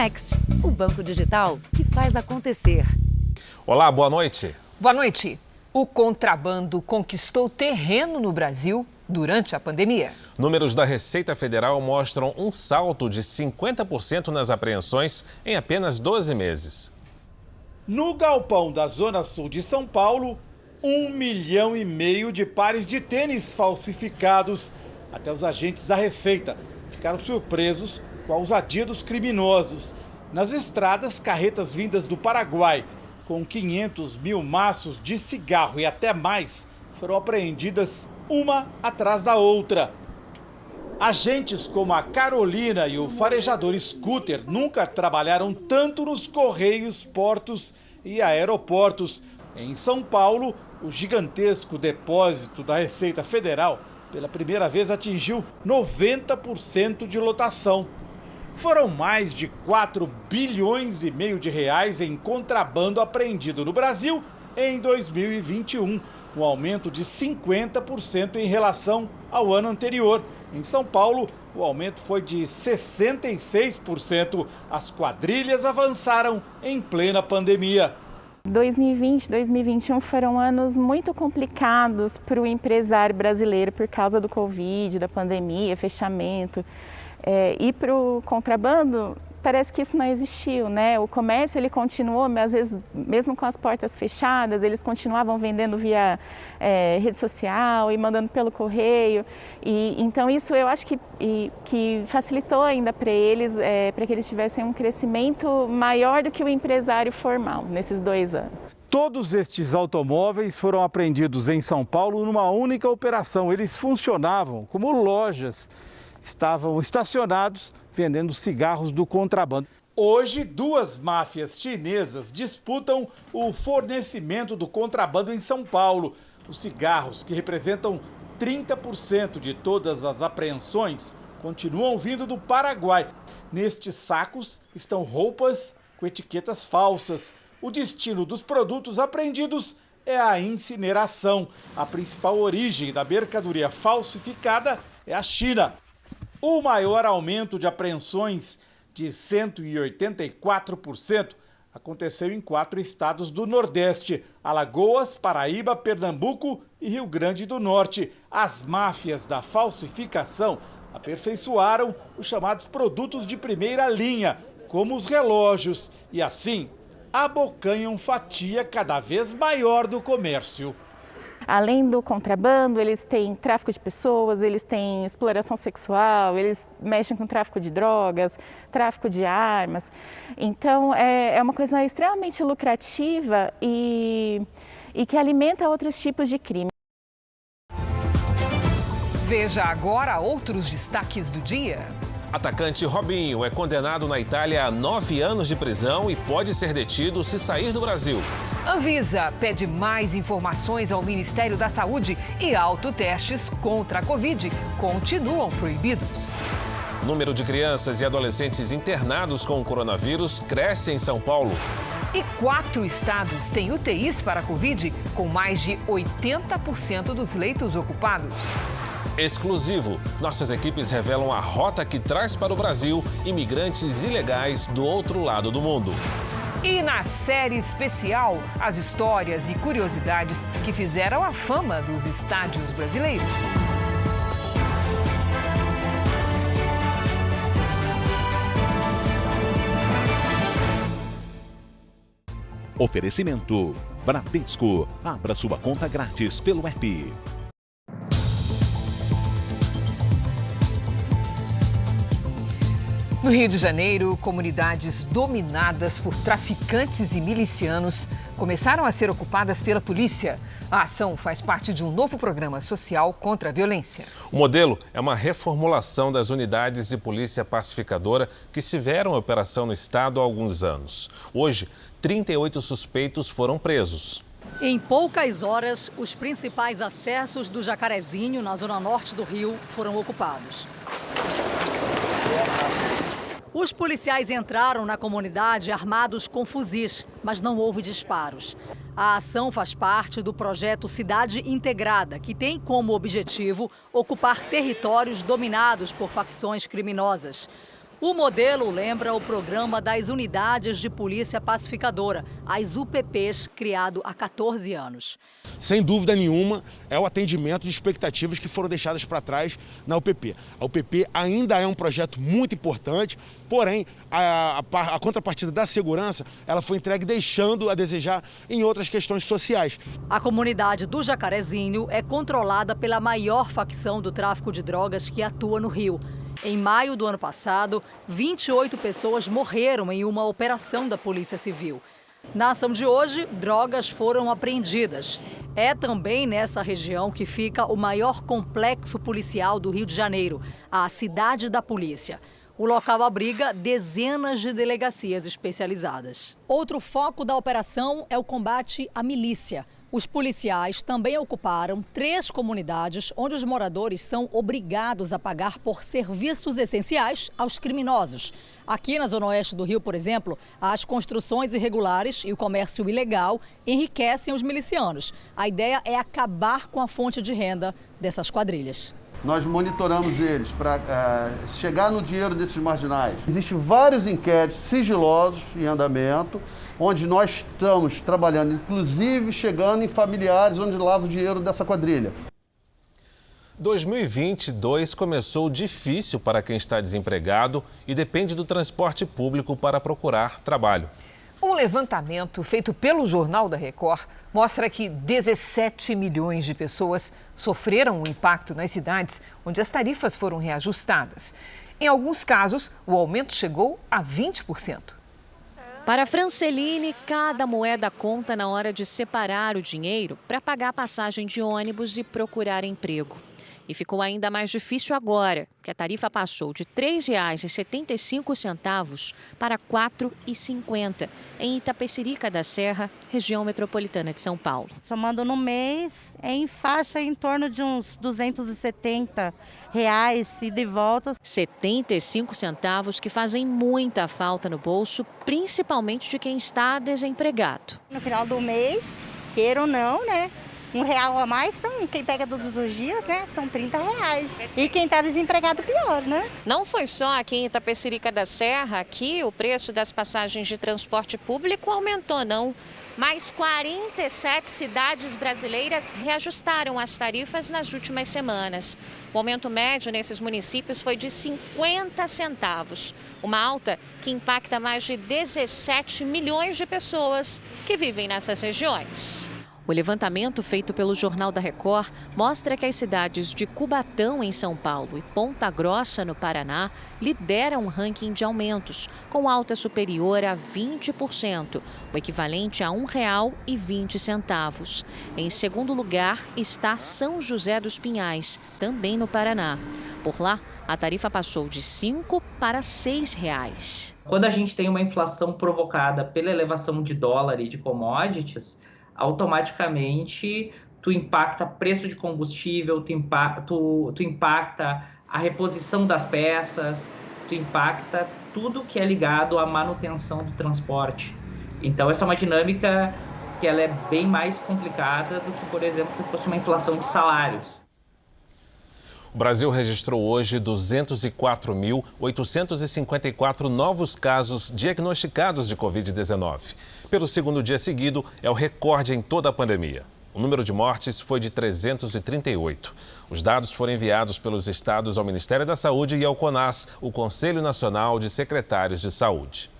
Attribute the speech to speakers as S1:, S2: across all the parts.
S1: Next, o banco digital que faz acontecer.
S2: Olá, boa noite.
S3: Boa noite. O contrabando conquistou terreno no Brasil durante a pandemia.
S2: Números da Receita Federal mostram um salto de 50% nas apreensões em apenas 12 meses.
S4: No galpão da Zona Sul de São Paulo, 1,5 milhão de pares de tênis falsificados. Até os agentes da Receita ficaram surpresos com a ousadia dos criminosos. Nas estradas, carretas vindas do Paraguai, com 500 mil maços de cigarro e até mais, foram apreendidas uma atrás da outra. Agentes como a Carolina e o farejador Scooter nunca trabalharam tanto nos correios, portos e aeroportos. Em São Paulo, o gigantesco depósito da Receita Federal, pela primeira vez, atingiu 90% de lotação. Foram mais de 4,5 bilhões de reais em contrabando apreendido no Brasil em 2021, um aumento de 50% em relação ao ano anterior. Em São Paulo, o aumento foi de 66%. As quadrilhas avançaram em plena pandemia.
S5: 2020 e 2021 foram anos muito complicados para o empresário brasileiro por causa do Covid, da pandemia, fechamento. E para o contrabando, parece que isso não existiu, né? O comércio ele continuou, mas às vezes, mesmo com as portas fechadas, eles continuavam vendendo via rede social e mandando pelo correio. Então isso eu acho que facilitou ainda para eles, para que eles tivessem um crescimento maior do que o empresário formal nesses 2 anos.
S4: Todos estes automóveis foram apreendidos em São Paulo numa única operação. Eles funcionavam como lojas. Estavam estacionados vendendo cigarros do contrabando. Hoje, 2 máfias chinesas disputam o fornecimento do contrabando em São Paulo. Os cigarros, que representam 30% de todas as apreensões, continuam vindo do Paraguai. Nestes sacos estão roupas com etiquetas falsas. O destino dos produtos apreendidos é a incineração. A principal origem da mercadoria falsificada é a China. O maior aumento de apreensões, de 184%, aconteceu em 4 estados do Nordeste: Alagoas, Paraíba, Pernambuco e Rio Grande do Norte. As máfias da falsificação aperfeiçoaram os chamados produtos de primeira linha, como os relógios, e assim abocanham fatia cada vez maior do comércio.
S5: Além do contrabando, eles têm tráfico de pessoas, eles têm exploração sexual, eles mexem com tráfico de drogas, tráfico de armas. Então, é uma coisa extremamente lucrativa e que alimenta outros tipos de crime.
S3: Veja agora outros destaques do dia.
S2: Atacante Robinho é condenado na Itália a 9 anos de prisão e pode ser detido se sair do Brasil.
S3: Anvisa pede mais informações ao Ministério da Saúde e autotestes contra a Covid continuam proibidos.
S2: O número de crianças e adolescentes internados com o coronavírus cresce em São Paulo.
S3: E 4 estados têm UTIs para a Covid, com mais de 80% dos leitos ocupados.
S2: Exclusivo, nossas equipes revelam a rota que traz para o Brasil imigrantes ilegais do outro lado do mundo.
S3: E na série especial, as histórias e curiosidades que fizeram a fama dos estádios brasileiros.
S6: Oferecimento Bradesco. Abra sua conta grátis pelo app.
S3: No Rio de Janeiro, comunidades dominadas por traficantes e milicianos começaram a ser ocupadas pela polícia. A ação faz parte de um novo programa social contra a violência.
S2: O modelo é uma reformulação das unidades de polícia pacificadora que estiveram em operação no estado há alguns anos. Hoje, 38 suspeitos foram presos.
S7: Em poucas horas, os principais acessos do Jacarezinho, na zona norte do Rio, foram ocupados. Os policiais entraram na comunidade armados com fuzis, mas não houve disparos. A ação faz parte do projeto Cidade Integrada, que tem como objetivo ocupar territórios dominados por facções criminosas. O modelo lembra o programa das Unidades de Polícia Pacificadora, as UPPs, criado há 14 anos.
S8: Sem dúvida nenhuma, é o atendimento de expectativas que foram deixadas para trás na UPP. A UPP ainda é um projeto muito importante, porém, a contrapartida da segurança, ela foi entregue deixando a desejar em outras questões sociais.
S7: A comunidade do Jacarezinho é controlada pela maior facção do tráfico de drogas que atua no Rio. Em maio do ano passado, 28 pessoas morreram em uma operação da Polícia Civil. Na ação de hoje, drogas foram apreendidas. É também nessa região que fica o maior complexo policial do Rio de Janeiro, a Cidade da Polícia. O local abriga dezenas de delegacias especializadas. Outro foco da operação é o combate à milícia. Os policiais também ocuparam 3 comunidades onde os moradores são obrigados a pagar por serviços essenciais aos criminosos. Aqui na Zona Oeste do Rio, por exemplo, as construções irregulares e o comércio ilegal enriquecem os milicianos. A ideia é acabar com a fonte de renda dessas quadrilhas.
S9: Nós monitoramos eles para chegar no dinheiro desses marginais. Existem vários inquéritos sigilosos em andamento, onde nós estamos trabalhando, inclusive chegando em familiares onde lava o dinheiro dessa quadrilha.
S2: 2022 começou difícil para quem está desempregado e depende do transporte público para procurar trabalho.
S3: Um levantamento feito pelo Jornal da Record mostra que 17 milhões de pessoas sofreram o impacto nas cidades onde as tarifas foram reajustadas. Em alguns casos, o aumento chegou a 20%.
S10: Para Franceline, cada moeda conta na hora de separar o dinheiro para pagar a passagem de ônibus e procurar emprego. E ficou ainda mais difícil agora, que a tarifa passou de R$ 3,75 para R$ 4,50 em Itapecerica da Serra, região metropolitana de São Paulo.
S11: Somando no mês, é em faixa em torno de uns R$ 270 ida e volta.
S10: 75 centavos que fazem muita falta no bolso, principalmente de quem está desempregado.
S11: No final do mês, queira ou não, né? R$1 a mais, então quem pega todos os dias, né, são R$30. E quem está desempregado, pior, né?
S10: Não foi só aqui em Itapecerica da Serra, aqui o preço das passagens de transporte público aumentou, não. Mais 47 cidades brasileiras reajustaram as tarifas nas últimas semanas. O aumento médio nesses municípios foi de 50 centavos, uma alta que impacta mais de 17 milhões de pessoas que vivem nessas regiões. O levantamento feito pelo Jornal da Record mostra que as cidades de Cubatão, em São Paulo, e Ponta Grossa, no Paraná, lideram o ranking de aumentos, com alta superior a 20%, o equivalente a R$ 1,20. Em segundo lugar está São José dos Pinhais, também no Paraná. Por lá, a tarifa passou de R$ 5 para R$ 6.
S12: Quando a gente tem uma inflação provocada pela elevação de dólar e de commodities, automaticamente tu impacta preço de combustível, tu impacta a reposição das peças, tu impacta tudo que é ligado à manutenção do transporte. Então essa é uma dinâmica que ela é bem mais complicada do que, por exemplo, se fosse uma inflação de salários.
S2: O Brasil registrou hoje 204.854 novos casos diagnosticados de Covid-19. Pelo segundo dia seguido, é o recorde em toda a pandemia. O número de mortes foi de 338. Os dados foram enviados pelos estados ao Ministério da Saúde e ao CONAS, o Conselho Nacional de Secretários de Saúde.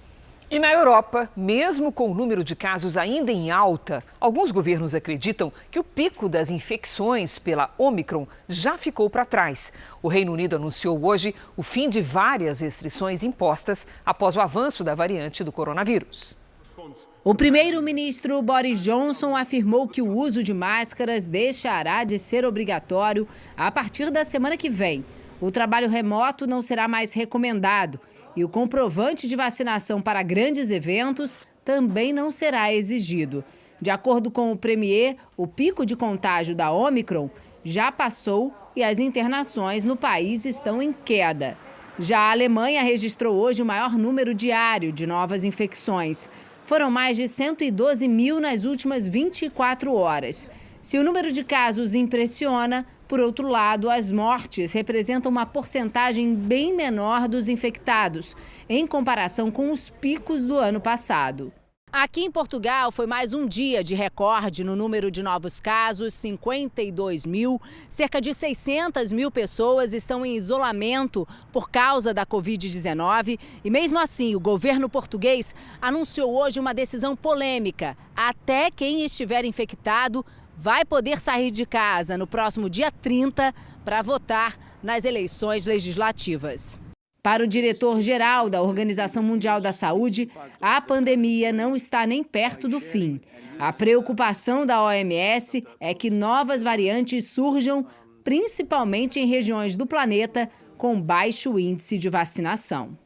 S3: E na Europa, mesmo com o número de casos ainda em alta, alguns governos acreditam que o pico das infecções pela Omicron já ficou para trás. O Reino Unido anunciou hoje o fim de várias restrições impostas após o avanço da variante do coronavírus.
S13: O primeiro-ministro Boris Johnson afirmou que o uso de máscaras deixará de ser obrigatório a partir da semana que vem. O trabalho remoto não será mais recomendado. E o comprovante de vacinação para grandes eventos também não será exigido. De acordo com o premier, o pico de contágio da Omicron já passou e as internações no país estão em queda. Já a Alemanha registrou hoje o maior número diário de novas infecções. Foram mais de 112 mil nas últimas 24 horas. Se o número de casos impressiona, Por outro lado, as mortes representam uma porcentagem bem menor dos infectados, em comparação com os picos do ano passado. Aqui em Portugal foi mais um dia de recorde no número de novos casos, 52 mil. Cerca de 600 mil pessoas estão em isolamento por causa da Covid-19. E mesmo assim, o governo português anunciou hoje uma decisão polêmica. Até quem estiver infectado vai poder sair de casa no próximo dia 30 para votar nas eleições legislativas. Para o diretor-geral da Organização Mundial da Saúde, a pandemia não está nem perto do fim. A preocupação da OMS é que novas variantes surjam, principalmente em regiões do planeta com baixo índice de vacinação.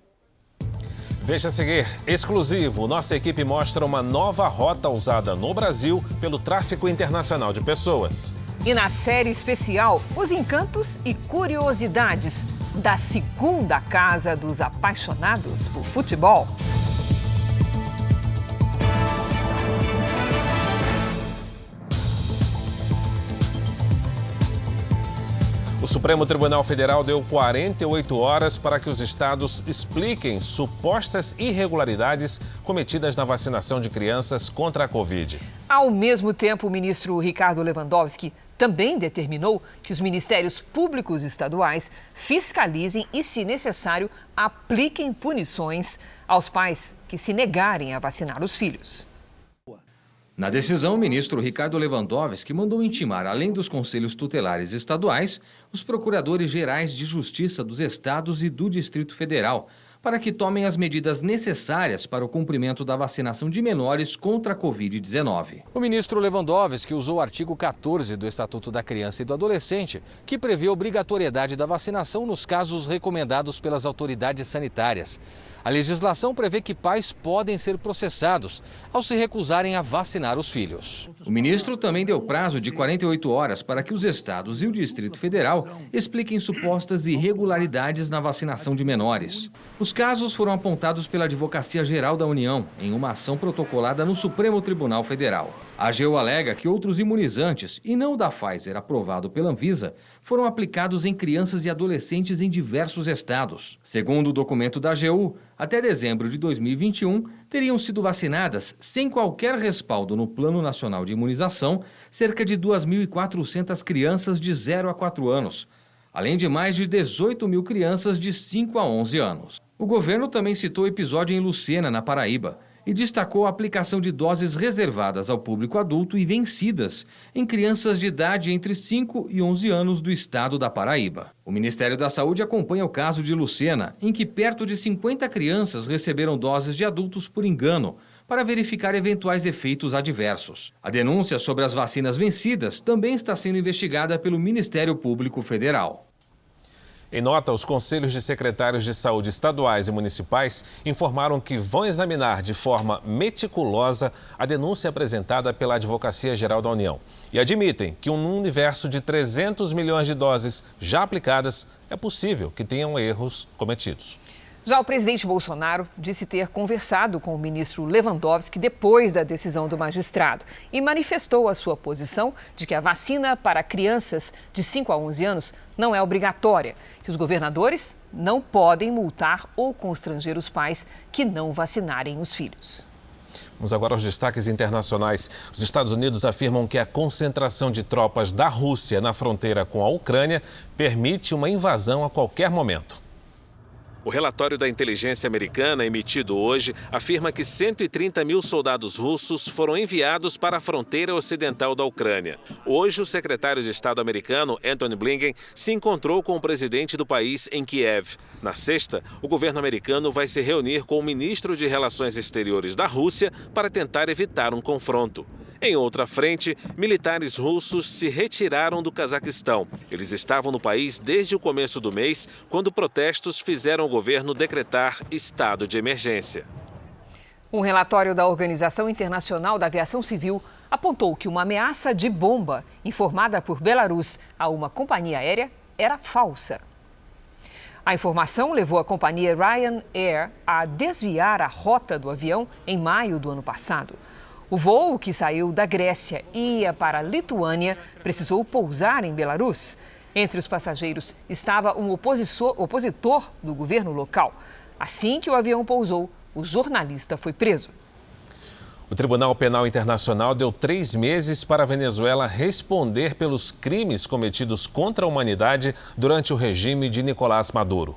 S2: Veja a seguir, exclusivo, nossa equipe mostra uma nova rota usada no Brasil pelo tráfico internacional de pessoas.
S3: E na série especial, os encantos e curiosidades da segunda casa dos apaixonados por futebol.
S2: O Supremo Tribunal Federal deu 48 horas para que os estados expliquem supostas irregularidades cometidas na vacinação de crianças contra a Covid.
S3: Ao mesmo tempo, o ministro Ricardo Lewandowski também determinou que os ministérios públicos estaduais fiscalizem e, se necessário, apliquem punições aos pais que se negarem a vacinar os filhos.
S14: Na decisão, o ministro Ricardo Lewandowski mandou intimar, além dos conselhos tutelares estaduais, os procuradores gerais de justiça dos estados e do Distrito Federal, para que tomem as medidas necessárias para o cumprimento da vacinação de menores contra a Covid-19. O ministro Lewandowski usou o artigo 14 do Estatuto da Criança e do Adolescente, que prevê a obrigatoriedade da vacinação nos casos recomendados pelas autoridades sanitárias. A legislação prevê que pais podem ser processados ao se recusarem a vacinar os filhos. O ministro também deu prazo de 48 horas para que os estados e o Distrito Federal expliquem supostas irregularidades na vacinação de menores. Os casos foram apontados pela Advocacia Geral da União em uma ação protocolada no Supremo Tribunal Federal. A AGU alega que outros imunizantes, e não o da Pfizer aprovado pela Anvisa, foram aplicados em crianças e adolescentes em diversos estados. Segundo o documento da AGU, até dezembro de 2021, teriam sido vacinadas, sem qualquer respaldo no Plano Nacional de Imunização, cerca de 2.400 crianças de 0 a 4 anos, além de mais de 18 mil crianças de 5 a 11 anos. O governo também citou o episódio em Lucena, na Paraíba, e destacou a aplicação de doses reservadas ao público adulto e vencidas em crianças de idade entre 5 e 11 anos do estado da Paraíba. O Ministério da Saúde acompanha o caso de Lucena, em que perto de 50 crianças receberam doses de adultos por engano, para verificar eventuais efeitos adversos. A denúncia sobre as vacinas vencidas também está sendo investigada pelo Ministério Público Federal.
S2: Em nota, os conselhos de secretários de saúde estaduais e municipais informaram que vão examinar de forma meticulosa a denúncia apresentada pela Advocacia Geral da União e admitem que num universo de 300 milhões de doses já aplicadas, é possível que tenham erros cometidos.
S3: Já o presidente Bolsonaro disse ter conversado com o ministro Lewandowski depois da decisão do magistrado e manifestou a sua posição de que a vacina para crianças de 5 a 11 anos não é obrigatória, que os governadores não podem multar ou constranger os pais que não vacinarem os filhos.
S2: Vamos agora aos destaques internacionais. Os Estados Unidos afirmam que a concentração de tropas da Rússia na fronteira com a Ucrânia permite uma invasão a qualquer momento. O relatório da inteligência americana, emitido hoje, afirma que 130 mil soldados russos foram enviados para a fronteira ocidental da Ucrânia. Hoje, o secretário de Estado americano, Antony Blinken, se encontrou com o presidente do país em Kiev. Na sexta, o governo americano vai se reunir com o ministro de Relações Exteriores da Rússia para tentar evitar um confronto. Em outra frente, militares russos se retiraram do Cazaquistão. Eles estavam no país desde o começo do mês, quando protestos fizeram o governo decretar estado de emergência.
S3: Um relatório da Organização Internacional da Aviação Civil apontou que uma ameaça de bomba informada por Belarus a uma companhia aérea era falsa. A informação levou a companhia Ryanair a desviar a rota do avião em maio do ano passado. O voo, que saiu da Grécia e ia para a Lituânia, precisou pousar em Belarus. Entre os passageiros estava um opositor do governo local. Assim que o avião pousou, o jornalista foi preso.
S2: O Tribunal Penal Internacional deu 3 meses para a Venezuela responder pelos crimes cometidos contra a humanidade durante o regime de Nicolás Maduro.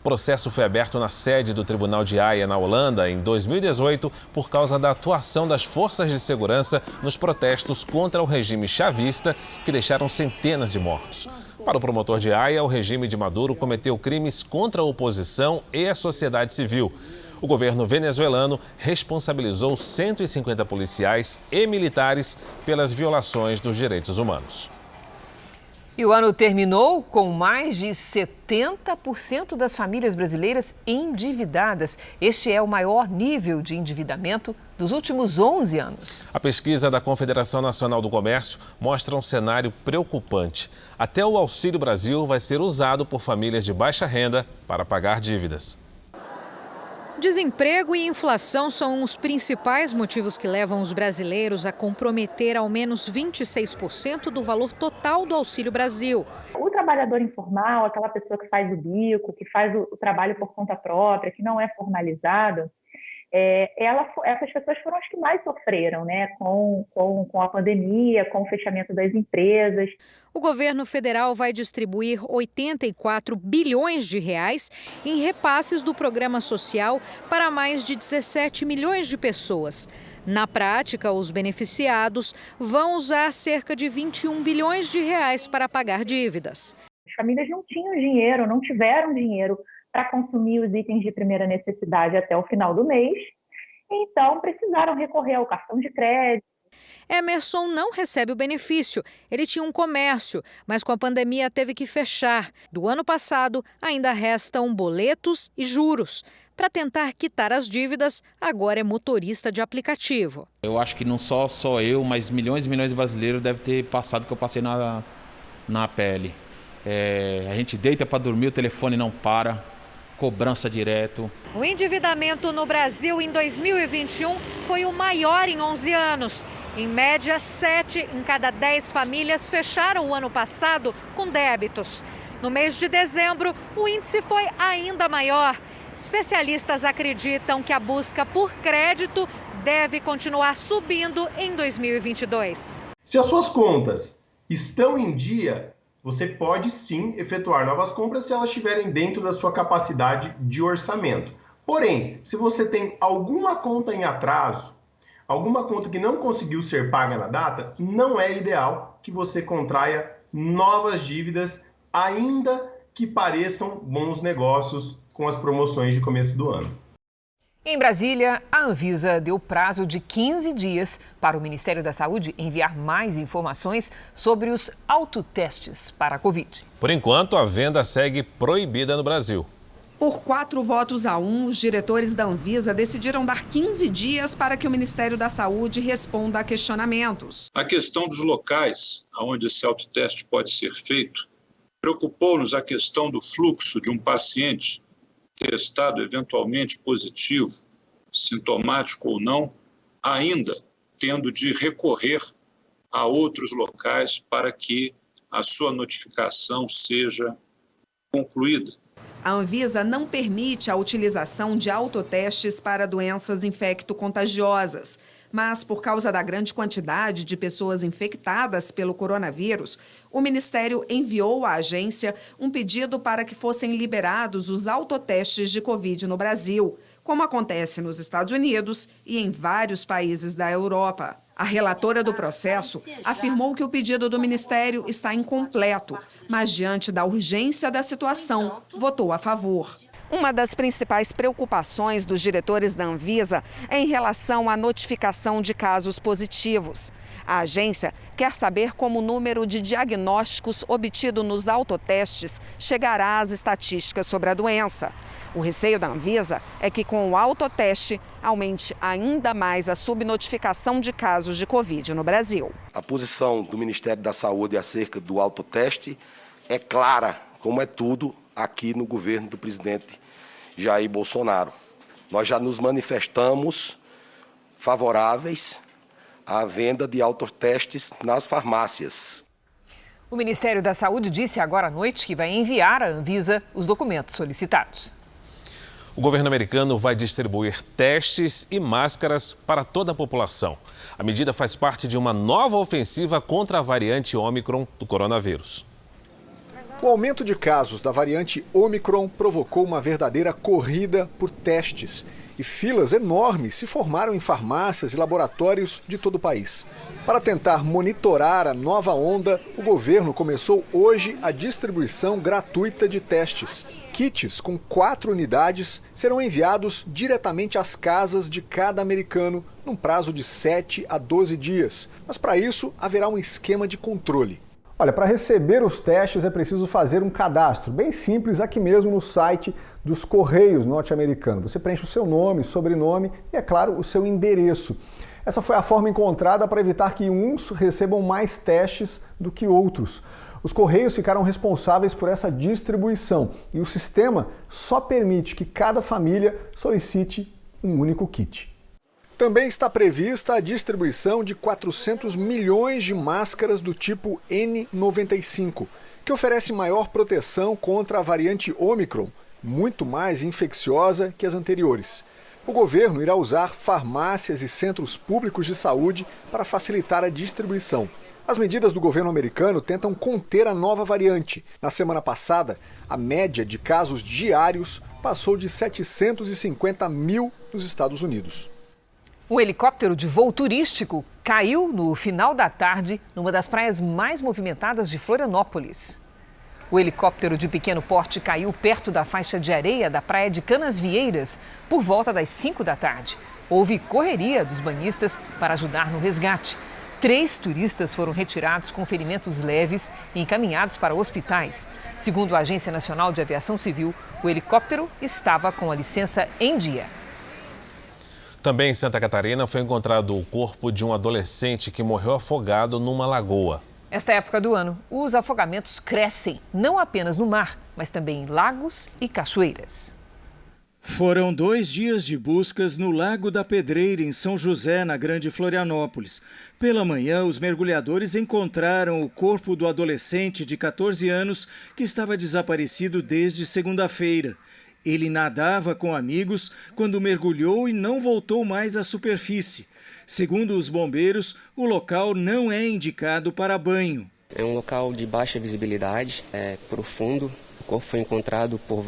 S2: O processo foi aberto na sede do Tribunal de Haia, na Holanda, em 2018, por causa da atuação das forças de segurança nos protestos contra o regime chavista, que deixaram centenas de mortos. Para o promotor de Haia, o regime de Maduro cometeu crimes contra a oposição e a sociedade civil. O governo venezuelano responsabilizou 150 policiais e militares pelas violações dos direitos humanos.
S3: E o ano terminou com mais de 70% das famílias brasileiras endividadas. Este é o maior nível de endividamento dos últimos 11 anos.
S2: A pesquisa da Confederação Nacional do Comércio mostra um cenário preocupante. Até o Auxílio Brasil vai ser usado por famílias de baixa renda para pagar dívidas.
S15: Desemprego e inflação são os principais motivos que levam os brasileiros a comprometer ao menos 26% do valor total do Auxílio Brasil.
S16: O trabalhador informal, aquela pessoa que faz o bico, que faz o trabalho por conta própria, que não é formalizado, essas pessoas foram as que mais sofreram, né, com a pandemia, com o fechamento das empresas.
S15: O governo federal vai distribuir 84 bilhões de reais em repasses do programa social para mais de 17 milhões de pessoas. Na prática, os beneficiados vão usar cerca de 21 bilhões de reais para pagar dívidas.
S16: As famílias não tinham dinheiro, não tiveram dinheiro para consumir os itens de primeira necessidade até o final do mês, então precisaram recorrer ao cartão de crédito.
S15: Emerson não recebe o benefício. Ele tinha um comércio, mas com a pandemia teve que fechar. Do ano passado, ainda restam boletos e juros. Para tentar quitar as dívidas, agora é motorista de aplicativo.
S17: Eu acho que não só eu, mas milhões e milhões de brasileiros devem ter passado o que eu passei na pele. A gente deita para dormir, o telefone não para, cobrança direto.
S15: O endividamento no Brasil em 2021 foi o maior em 11 anos. Em média, 7 em cada 10 famílias fecharam o ano passado com débitos. No mês de dezembro, o índice foi ainda maior. Especialistas acreditam que a busca por crédito deve continuar subindo em 2022.
S18: Se as suas contas estão em dia, você pode sim efetuar novas compras se elas estiverem dentro da sua capacidade de orçamento. Porém, se você tem alguma conta em atraso, alguma conta que não conseguiu ser paga na data, não é ideal que você contraia novas dívidas, ainda que pareçam bons negócios com as promoções de começo do ano.
S3: Em Brasília, a Anvisa deu prazo de 15 dias para o Ministério da Saúde enviar mais informações sobre os autotestes para a Covid.
S2: Por enquanto, a venda segue proibida no Brasil.
S19: Por 4-1, os diretores da Anvisa decidiram dar 15 dias para que o Ministério da Saúde responda a questionamentos.
S20: A questão dos locais onde esse autoteste pode ser feito preocupou-nos a questão do fluxo de um paciente testado eventualmente positivo, sintomático ou não, ainda tendo de recorrer a outros locais para que a sua notificação seja concluída.
S19: A Anvisa não permite a utilização de autotestes para doenças infecto-contagiosas, mas por causa da grande quantidade de pessoas infectadas pelo coronavírus, o Ministério enviou à agência um pedido para que fossem liberados os autotestes de Covid no Brasil, como acontece nos Estados Unidos e em vários países da Europa. A relatora do processo afirmou que o pedido do Ministério está incompleto, mas diante da urgência da situação, votou a favor.
S21: Uma das principais preocupações dos diretores da Anvisa é em relação à notificação de casos positivos. A agência quer saber como o número de diagnósticos obtido nos autotestes chegará às estatísticas sobre a doença. O receio da Anvisa é que com o autoteste aumente ainda mais a subnotificação de casos de Covid no Brasil.
S22: A posição do Ministério da Saúde acerca do autoteste é clara, como é tudo aqui no governo do presidente Jair Bolsonaro. Nós já nos manifestamos favoráveis à venda de autotestes nas farmácias.
S3: O Ministério da Saúde disse agora à noite que vai enviar à Anvisa os documentos solicitados.
S2: O governo americano vai distribuir testes e máscaras para toda a população. A medida faz parte de uma nova ofensiva contra a variante Ômicron do coronavírus.
S1: O aumento de casos da variante Ômicron provocou uma verdadeira corrida por testes. E filas enormes se formaram em farmácias e laboratórios de todo o país. Para tentar monitorar a nova onda, o governo começou hoje a distribuição gratuita de testes. Kits com 4 unidades serão enviados diretamente às casas de cada americano num prazo de 7 a 12 dias. Mas para isso haverá um esquema de controle. Olha, para receber os testes é preciso fazer um cadastro, bem simples, aqui mesmo no site dos Correios norte-americanos. Você preenche o seu nome, sobrenome e, é claro, o seu endereço. Essa foi a forma encontrada para evitar que uns recebam mais testes do que outros. Os Correios ficaram responsáveis por essa distribuição e o sistema só permite que cada família solicite um único kit. Também está prevista a distribuição de 400 milhões de máscaras do tipo N95, que oferece maior proteção contra a variante Ômicron, muito mais infecciosa que as anteriores. O governo irá usar farmácias e centros públicos de saúde para facilitar a distribuição. As medidas do governo americano tentam conter a nova variante. Na semana passada, a média de casos diários passou de 750 mil nos Estados Unidos.
S3: Um helicóptero de voo turístico caiu no final da tarde numa das praias mais movimentadas de Florianópolis. O helicóptero de pequeno porte caiu perto da faixa de areia da praia de Canasvieiras por volta das 5 da tarde. Houve correria dos banhistas para ajudar no resgate. 3 turistas foram retirados com ferimentos leves e encaminhados para hospitais. Segundo a Agência Nacional de Aviação Civil, o helicóptero estava com a licença em dia.
S2: Também em Santa Catarina foi encontrado o corpo de um adolescente que morreu afogado numa lagoa.
S3: Nesta época do ano, os afogamentos crescem, não apenas no mar, mas também em lagos e cachoeiras.
S4: Foram 2 dias de buscas no Lago da Pedreira, em São José, na Grande Florianópolis. Pela manhã, os mergulhadores encontraram o corpo do adolescente de 14 anos que estava desaparecido desde segunda-feira. Ele nadava com amigos quando mergulhou e não voltou mais à superfície. Segundo os bombeiros, o local não é indicado para banho.
S23: É um local de baixa visibilidade, é profundo. O corpo foi encontrado por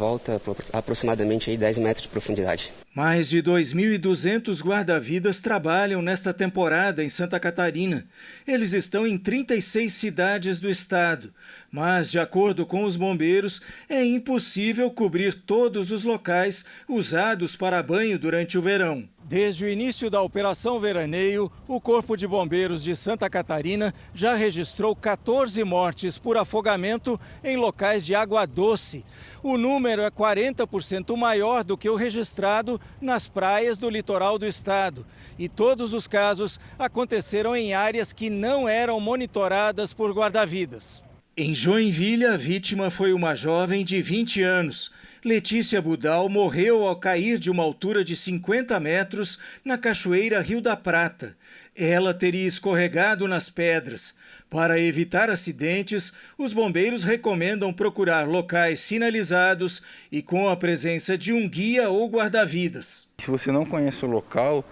S23: aproximadamente 10 metros de profundidade.
S4: Mais de 2.200 guarda-vidas trabalham nesta temporada em Santa Catarina. Eles estão em 36 cidades do estado. Mas, de acordo com os bombeiros, é impossível cobrir todos os locais usados para banho durante o verão. Desde o início da Operação Veraneio, o Corpo de Bombeiros de Santa Catarina já registrou 14 mortes por afogamento em locais de água doce. O número é 40% maior do que o registrado nas praias do litoral do estado. E todos os casos aconteceram em áreas que não eram monitoradas por guarda-vidas. Em Joinville, a vítima foi uma jovem de 20 anos. Letícia Budal morreu ao cair de uma altura de 50 metros na cachoeira Rio da Prata. Ela teria escorregado nas pedras. Para evitar acidentes, os bombeiros recomendam procurar locais sinalizados e com a presença de um guia ou guarda-vidas.
S24: Se você não conhece o local,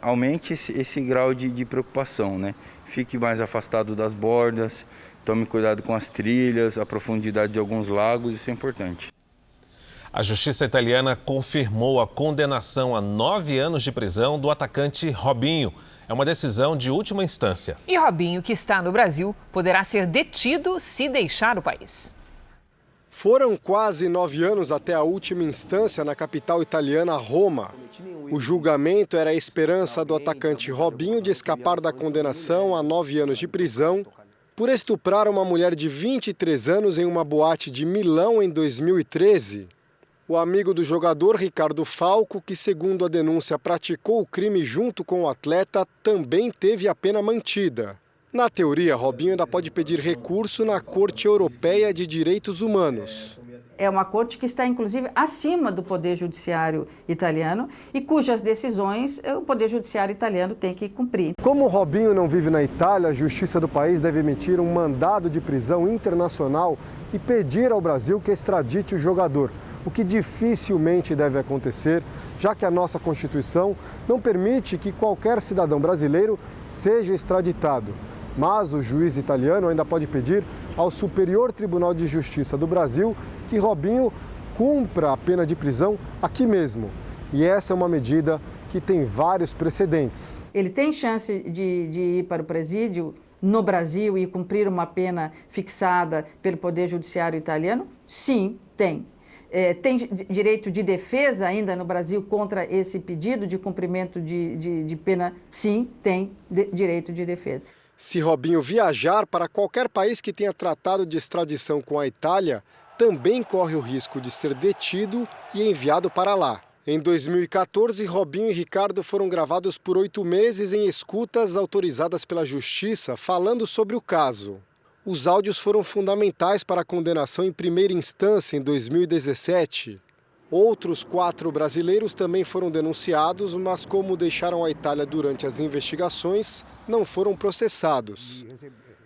S24: aumente esse grau de preocupação, né? Fique mais afastado das bordas, tome cuidado com as trilhas, a profundidade de alguns lagos, isso é importante.
S2: A justiça italiana confirmou a condenação a 9 anos de prisão do atacante Robinho. É uma decisão de última instância.
S3: E Robinho, que está no Brasil, poderá ser detido se deixar o país.
S25: Foram quase 9 anos até a última instância na capital italiana, Roma. O julgamento era a esperança do atacante Robinho de escapar da condenação a 9 anos de prisão por estuprar uma mulher de 23 anos em uma boate de Milão em 2013. O amigo do jogador, Ricardo Falco, que segundo a denúncia praticou o crime junto com o atleta, também teve a pena mantida. Na teoria, Robinho ainda pode pedir recurso na Corte Europeia de Direitos Humanos.
S5: É uma corte que está, inclusive, acima do Poder Judiciário italiano e cujas decisões o Poder Judiciário italiano tem que cumprir.
S25: Como Robinho não vive na Itália, a Justiça do país deve emitir um mandado de prisão internacional e pedir ao Brasil que extradite o jogador, o que dificilmente deve acontecer, já que a nossa Constituição não permite que qualquer cidadão brasileiro seja extraditado. Mas o juiz italiano ainda pode pedir ao Superior Tribunal de Justiça do Brasil que Robinho cumpra a pena de prisão aqui mesmo. E essa é uma medida que tem vários precedentes.
S5: Ele tem chance de ir para o presídio no Brasil e cumprir uma pena fixada pelo Poder Judiciário italiano? Sim, tem. Tem direito de defesa ainda no Brasil contra esse pedido de cumprimento de pena? Sim, tem direito de defesa.
S25: Se Robinho viajar para qualquer país que tenha tratado de extradição com a Itália, também corre o risco de ser detido e enviado para lá. Em 2014, Robinho e Ricardo foram gravados por 8 meses em escutas autorizadas pela Justiça, falando sobre o caso. Os áudios foram fundamentais para a condenação em primeira instância em 2017. Outros 4 brasileiros também foram denunciados, mas como deixaram a Itália durante as investigações, não foram processados.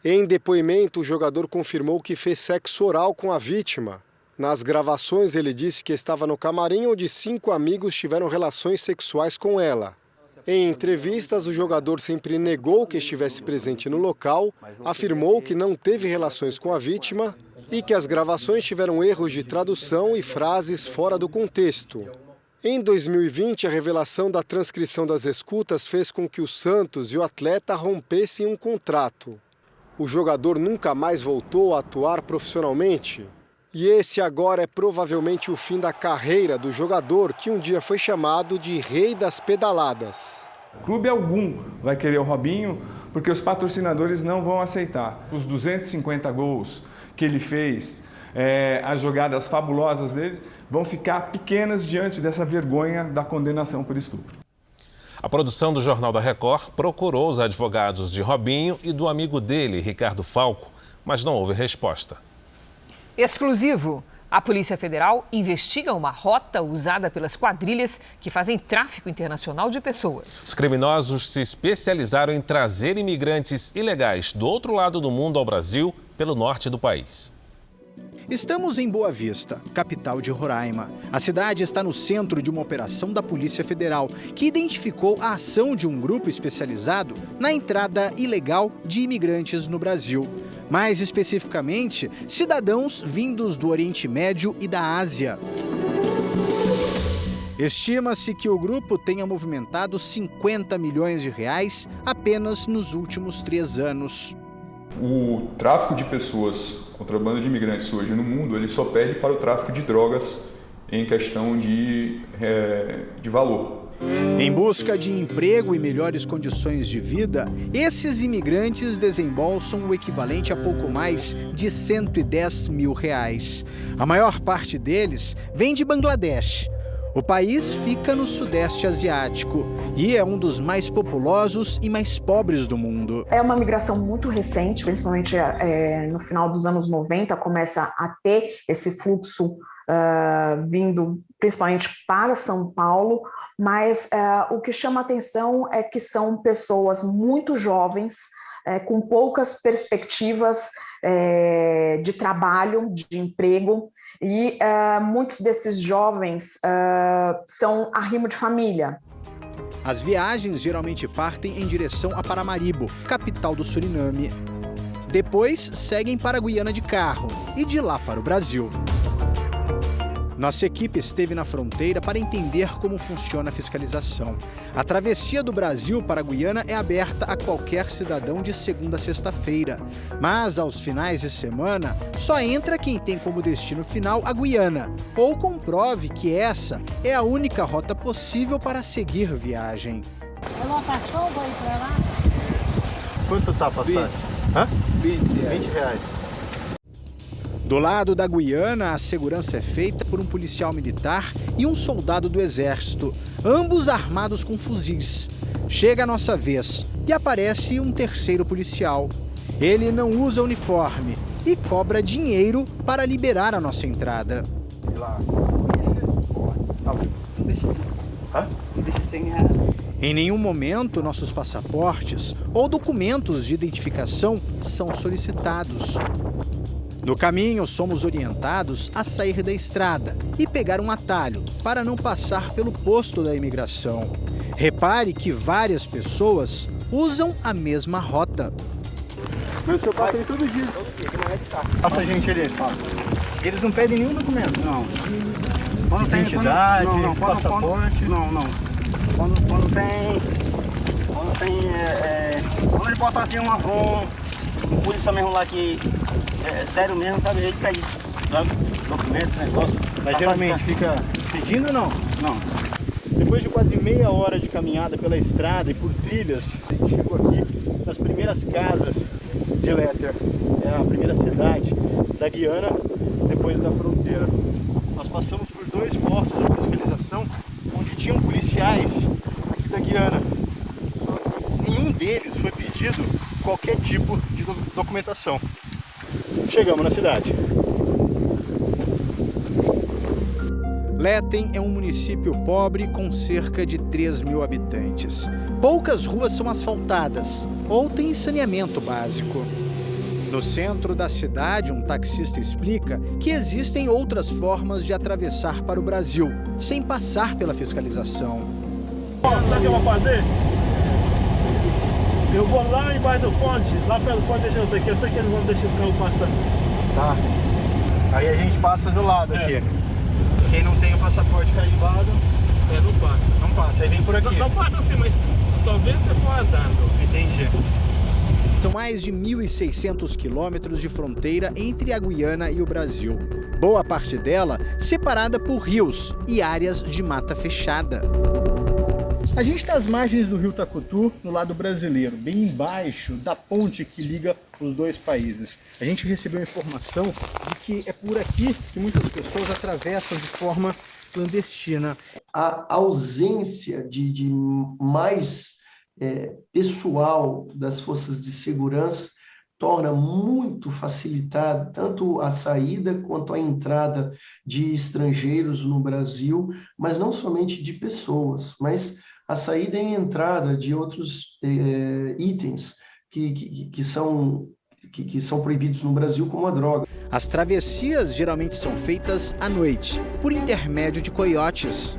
S25: Em depoimento, o jogador confirmou que fez sexo oral com a vítima. Nas gravações, ele disse que estava no camarim onde 5 amigos tiveram relações sexuais com ela. Em entrevistas, o jogador sempre negou que estivesse presente no local, afirmou que não teve relações com a vítima e que as gravações tiveram erros de tradução e frases fora do contexto. Em 2020, a revelação da transcrição das escutas fez com que o Santos e o atleta rompessem um contrato. O jogador nunca mais voltou a atuar profissionalmente. E esse agora é provavelmente o fim da carreira do jogador que um dia foi chamado de Rei das Pedaladas.
S6: Clube algum vai querer o Robinho porque os patrocinadores não vão aceitar. Os 250 gols que ele fez, as jogadas fabulosas dele, vão ficar pequenas diante dessa vergonha da condenação por estupro.
S2: A produção do Jornal da Record procurou os advogados de Robinho e do amigo dele, Ricardo Falco, mas não houve resposta.
S3: Exclusivo. A Polícia Federal investiga uma rota usada pelas quadrilhas que fazem tráfico internacional de pessoas.
S2: Os criminosos se especializaram em trazer imigrantes ilegais do outro lado do mundo ao Brasil, pelo norte do país.
S7: Estamos em Boa Vista, capital de Roraima. A cidade está no centro de uma operação da Polícia Federal, que identificou a ação de um grupo especializado na entrada ilegal de imigrantes no Brasil. Mais especificamente, cidadãos vindos do Oriente Médio e da Ásia. Estima-se que o grupo tenha movimentado 50 milhões de reais apenas nos últimos 3 anos.
S8: O tráfico de pessoas, contrabando de imigrantes hoje no mundo, ele só perde para o tráfico de drogas em questão de valor.
S7: Em busca de emprego e melhores condições de vida, esses imigrantes desembolsam o equivalente a pouco mais de 110 mil reais. A maior parte deles vem de Bangladesh. O país fica no Sudeste Asiático e é um dos mais populosos e mais pobres do mundo.
S9: É uma migração muito recente, principalmente no final dos anos 90, começa a ter esse fluxo vindo principalmente para São Paulo, mas o que chama atenção é que são pessoas muito jovens, com poucas perspectivas de trabalho, de emprego, e muitos desses jovens são arrimo de família.
S7: As viagens geralmente partem em direção a Paramaribo, capital do Suriname. Depois seguem para a Guiana de carro e de lá para o Brasil. Nossa equipe esteve na fronteira para entender como funciona a fiscalização. A travessia do Brasil para a Guiana é aberta a qualquer cidadão de segunda a sexta-feira. Mas, aos finais de semana, só entra quem tem como destino final a Guiana. Ou comprove que essa é a única rota possível para seguir viagem.
S26: É lotação, vai para lá?
S7: Quanto tá a passagem? 20 reais. Do lado da Guiana, a segurança é feita por um policial militar e um soldado do Exército, ambos armados com fuzis. Chega a nossa vez e aparece um terceiro policial. Ele não usa uniforme e cobra dinheiro para liberar a nossa entrada. Em nenhum momento nossos passaportes ou documentos de identificação são solicitados. No caminho, somos orientados a sair da estrada e pegar um atalho para não passar pelo posto da imigração. Repare que várias pessoas usam a mesma rota.
S10: Mas o senhor passa aí todo dia. Passa a gente ali, passa. Eles não pedem nenhum documento? Não. Quando tem identidade, passaporte? Não. Quando ele bota assim um polícia mesmo lá que é sério mesmo, sabe? Ele pede documentos, negócio. Mas geralmente fica pedindo ou não? Não. Depois de quase meia hora de caminhada pela estrada e por trilhas, a gente chegou aqui nas primeiras casas de Léter. É a primeira cidade da Guiana, depois da fronteira. Nós passamos por 2 postos de fiscalização, onde tinham policiais aqui da Guiana. Nenhum deles foi pedido qualquer tipo de documentação. Chegamos na cidade.
S7: Léten é um município pobre com cerca de 3.000 habitantes. Poucas ruas são asfaltadas ou têm saneamento básico. No centro da cidade, um taxista explica que existem outras formas de atravessar para o Brasil, sem passar pela fiscalização.
S11: Sabe o que eu vou fazer? Eu vou lá embaixo do ponte, lá pelo ponte, deixa eu sei que eles vão deixar esse carro passando.
S10: Tá. Aí a gente passa do lado aqui. Quem não tem o passaporte carimbado...
S11: não passa.
S10: Não passa, aí vem por aqui.
S11: Não passa assim, mas só vê se for andando.
S10: Entendi.
S7: São mais de 1.600 quilômetros de fronteira entre a Guiana e o Brasil. Boa parte dela separada por rios e áreas de mata fechada.
S10: A gente está às margens do rio Tacutu, no lado brasileiro, bem embaixo da ponte que liga os 2 países. A gente recebeu informação de que é por aqui que muitas pessoas atravessam de forma clandestina.
S12: A ausência de mais pessoal das forças de segurança torna muito facilitada tanto a saída quanto a entrada de estrangeiros no Brasil, mas não somente de pessoas, mas a saída e entrada de outros itens que são proibidos no Brasil, como a droga.
S7: As travessias geralmente são feitas à noite, por intermédio de coiotes.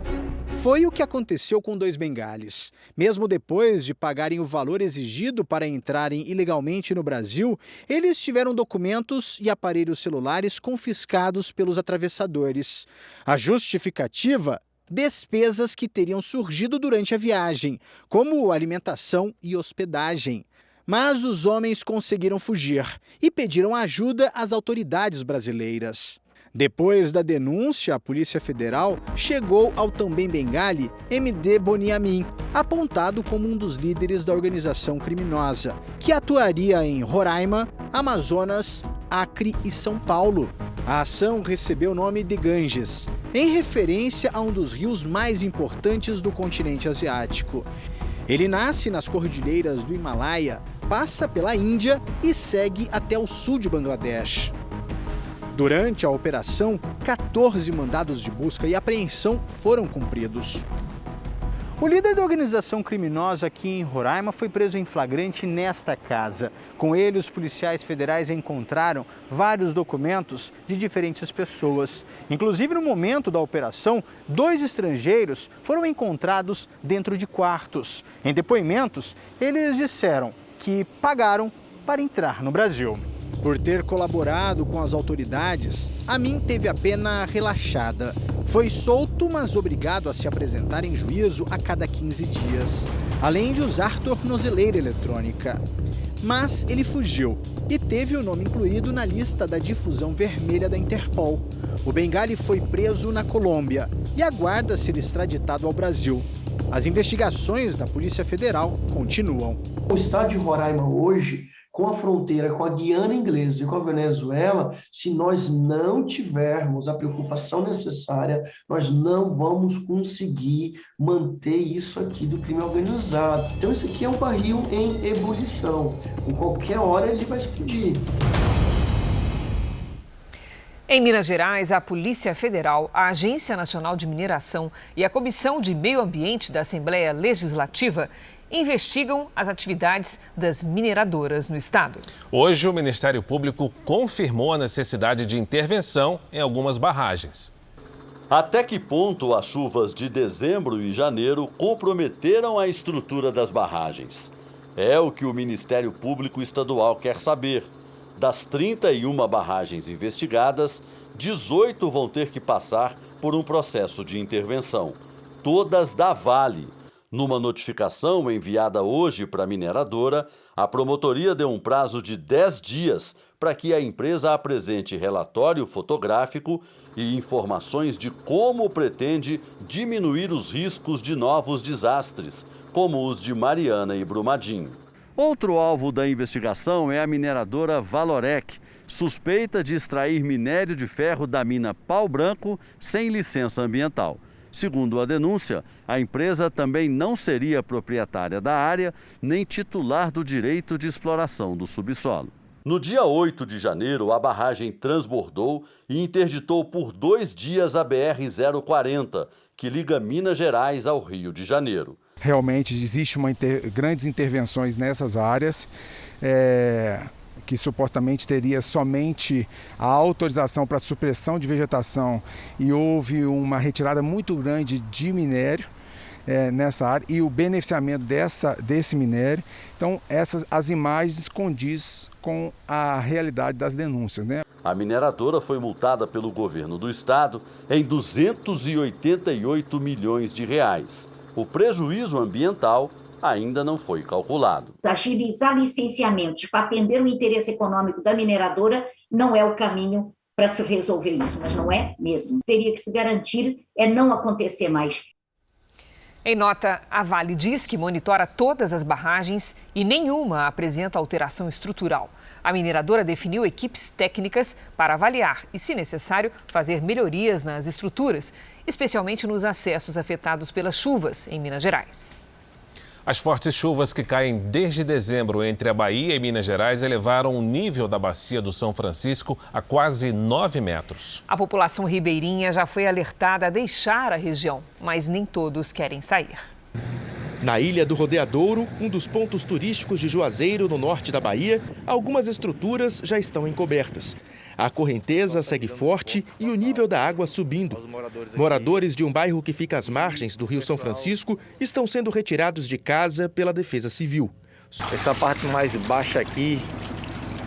S7: Foi o que aconteceu com 2 bengales. Mesmo depois de pagarem o valor exigido para entrarem ilegalmente no Brasil, eles tiveram documentos e aparelhos celulares confiscados pelos atravessadores. A justificativa? Despesas que teriam surgido durante a viagem, como alimentação e hospedagem. Mas os homens conseguiram fugir e pediram ajuda às autoridades brasileiras. Depois da denúncia, a Polícia Federal chegou ao também bengali MD Boniamin, apontado como um dos líderes da organização criminosa, que atuaria em Roraima, Amazonas, Acre e São Paulo. A ação recebeu o nome de Ganges, em referência a um dos rios mais importantes do continente asiático. Ele nasce nas cordilheiras do Himalaia, passa pela Índia e segue até o sul de Bangladesh. Durante a operação, 14 mandados de busca e apreensão foram cumpridos. O líder da organização criminosa aqui em Roraima foi preso em flagrante nesta casa. Com ele, os policiais federais encontraram vários documentos de diferentes pessoas. Inclusive, no momento da operação, 2 estrangeiros foram encontrados dentro de quartos. Em depoimentos, eles disseram que pagaram para entrar no Brasil. Por ter colaborado com as autoridades, Amin teve a pena relaxada. Foi solto, mas obrigado a se apresentar em juízo a cada 15 dias, além de usar tornozeleira eletrônica. Mas ele fugiu e teve o nome incluído na lista da difusão vermelha da Interpol. O bengali foi preso na Colômbia e aguarda ser extraditado ao Brasil. As investigações da Polícia Federal continuam.
S12: O estado de Roraima hoje com a fronteira com a Guiana Inglesa e com a Venezuela, se nós não tivermos a preocupação necessária, nós não vamos conseguir manter isso aqui do crime organizado. Então, isso aqui é um barril em ebulição. Em qualquer hora ele vai explodir.
S3: Em Minas Gerais, a Polícia Federal, a Agência Nacional de Mineração e a Comissão de Meio Ambiente da Assembleia Legislativa investigam as atividades das mineradoras no estado.
S2: Hoje, o Ministério Público confirmou a necessidade de intervenção em algumas barragens.
S13: Até que ponto as chuvas de dezembro e janeiro comprometeram a estrutura das barragens? É o que o Ministério Público Estadual quer saber. Das 31 barragens investigadas, 18 vão ter que passar por um processo de intervenção. Todas da Vale. Numa notificação enviada hoje para a mineradora, a promotoria deu um prazo de 10 dias para que a empresa apresente relatório fotográfico e informações de como pretende diminuir os riscos de novos desastres, como os de Mariana e Brumadinho. Outro alvo da investigação é a mineradora Valorec, suspeita de extrair minério de ferro da mina Pau Branco sem licença ambiental. Segundo a denúncia, a empresa também não seria proprietária da área nem titular do direito de exploração do subsolo. No dia 8 de janeiro, a barragem transbordou e interditou por 2 dias a BR-040, que liga Minas Gerais ao Rio de Janeiro.
S14: Realmente existe grandes intervenções nessas áreas, que supostamente teria somente a autorização para supressão de vegetação e houve uma retirada muito grande de minério nessa área e o beneficiamento desse minério. Então, as imagens condizem com a realidade das denúncias, né?
S13: A mineradora foi multada pelo governo do estado em 288 milhões de reais. O prejuízo ambiental ainda não foi calculado.
S15: Agilizar licenciamentos para atender o interesse econômico da mineradora não é o caminho para se resolver isso, mas não é mesmo. Teria que se garantir não acontecer mais.
S3: Em nota, a Vale diz que monitora todas as barragens e nenhuma apresenta alteração estrutural. A mineradora definiu equipes técnicas para avaliar e, se necessário, fazer melhorias nas estruturas, especialmente nos acessos afetados pelas chuvas em Minas Gerais.
S2: As fortes chuvas que caem desde dezembro entre a Bahia e Minas Gerais elevaram o nível da bacia do São Francisco a quase 9 metros.
S3: A população ribeirinha já foi alertada a deixar a região, mas nem todos querem sair.
S16: Na Ilha do Rodeadouro, um dos pontos turísticos de Juazeiro, no norte da Bahia, algumas estruturas já estão encobertas. A correnteza segue forte e o nível da água subindo. Moradores de um bairro que fica às margens do Rio São Francisco estão sendo retirados de casa pela Defesa Civil.
S17: Essa parte mais baixa aqui,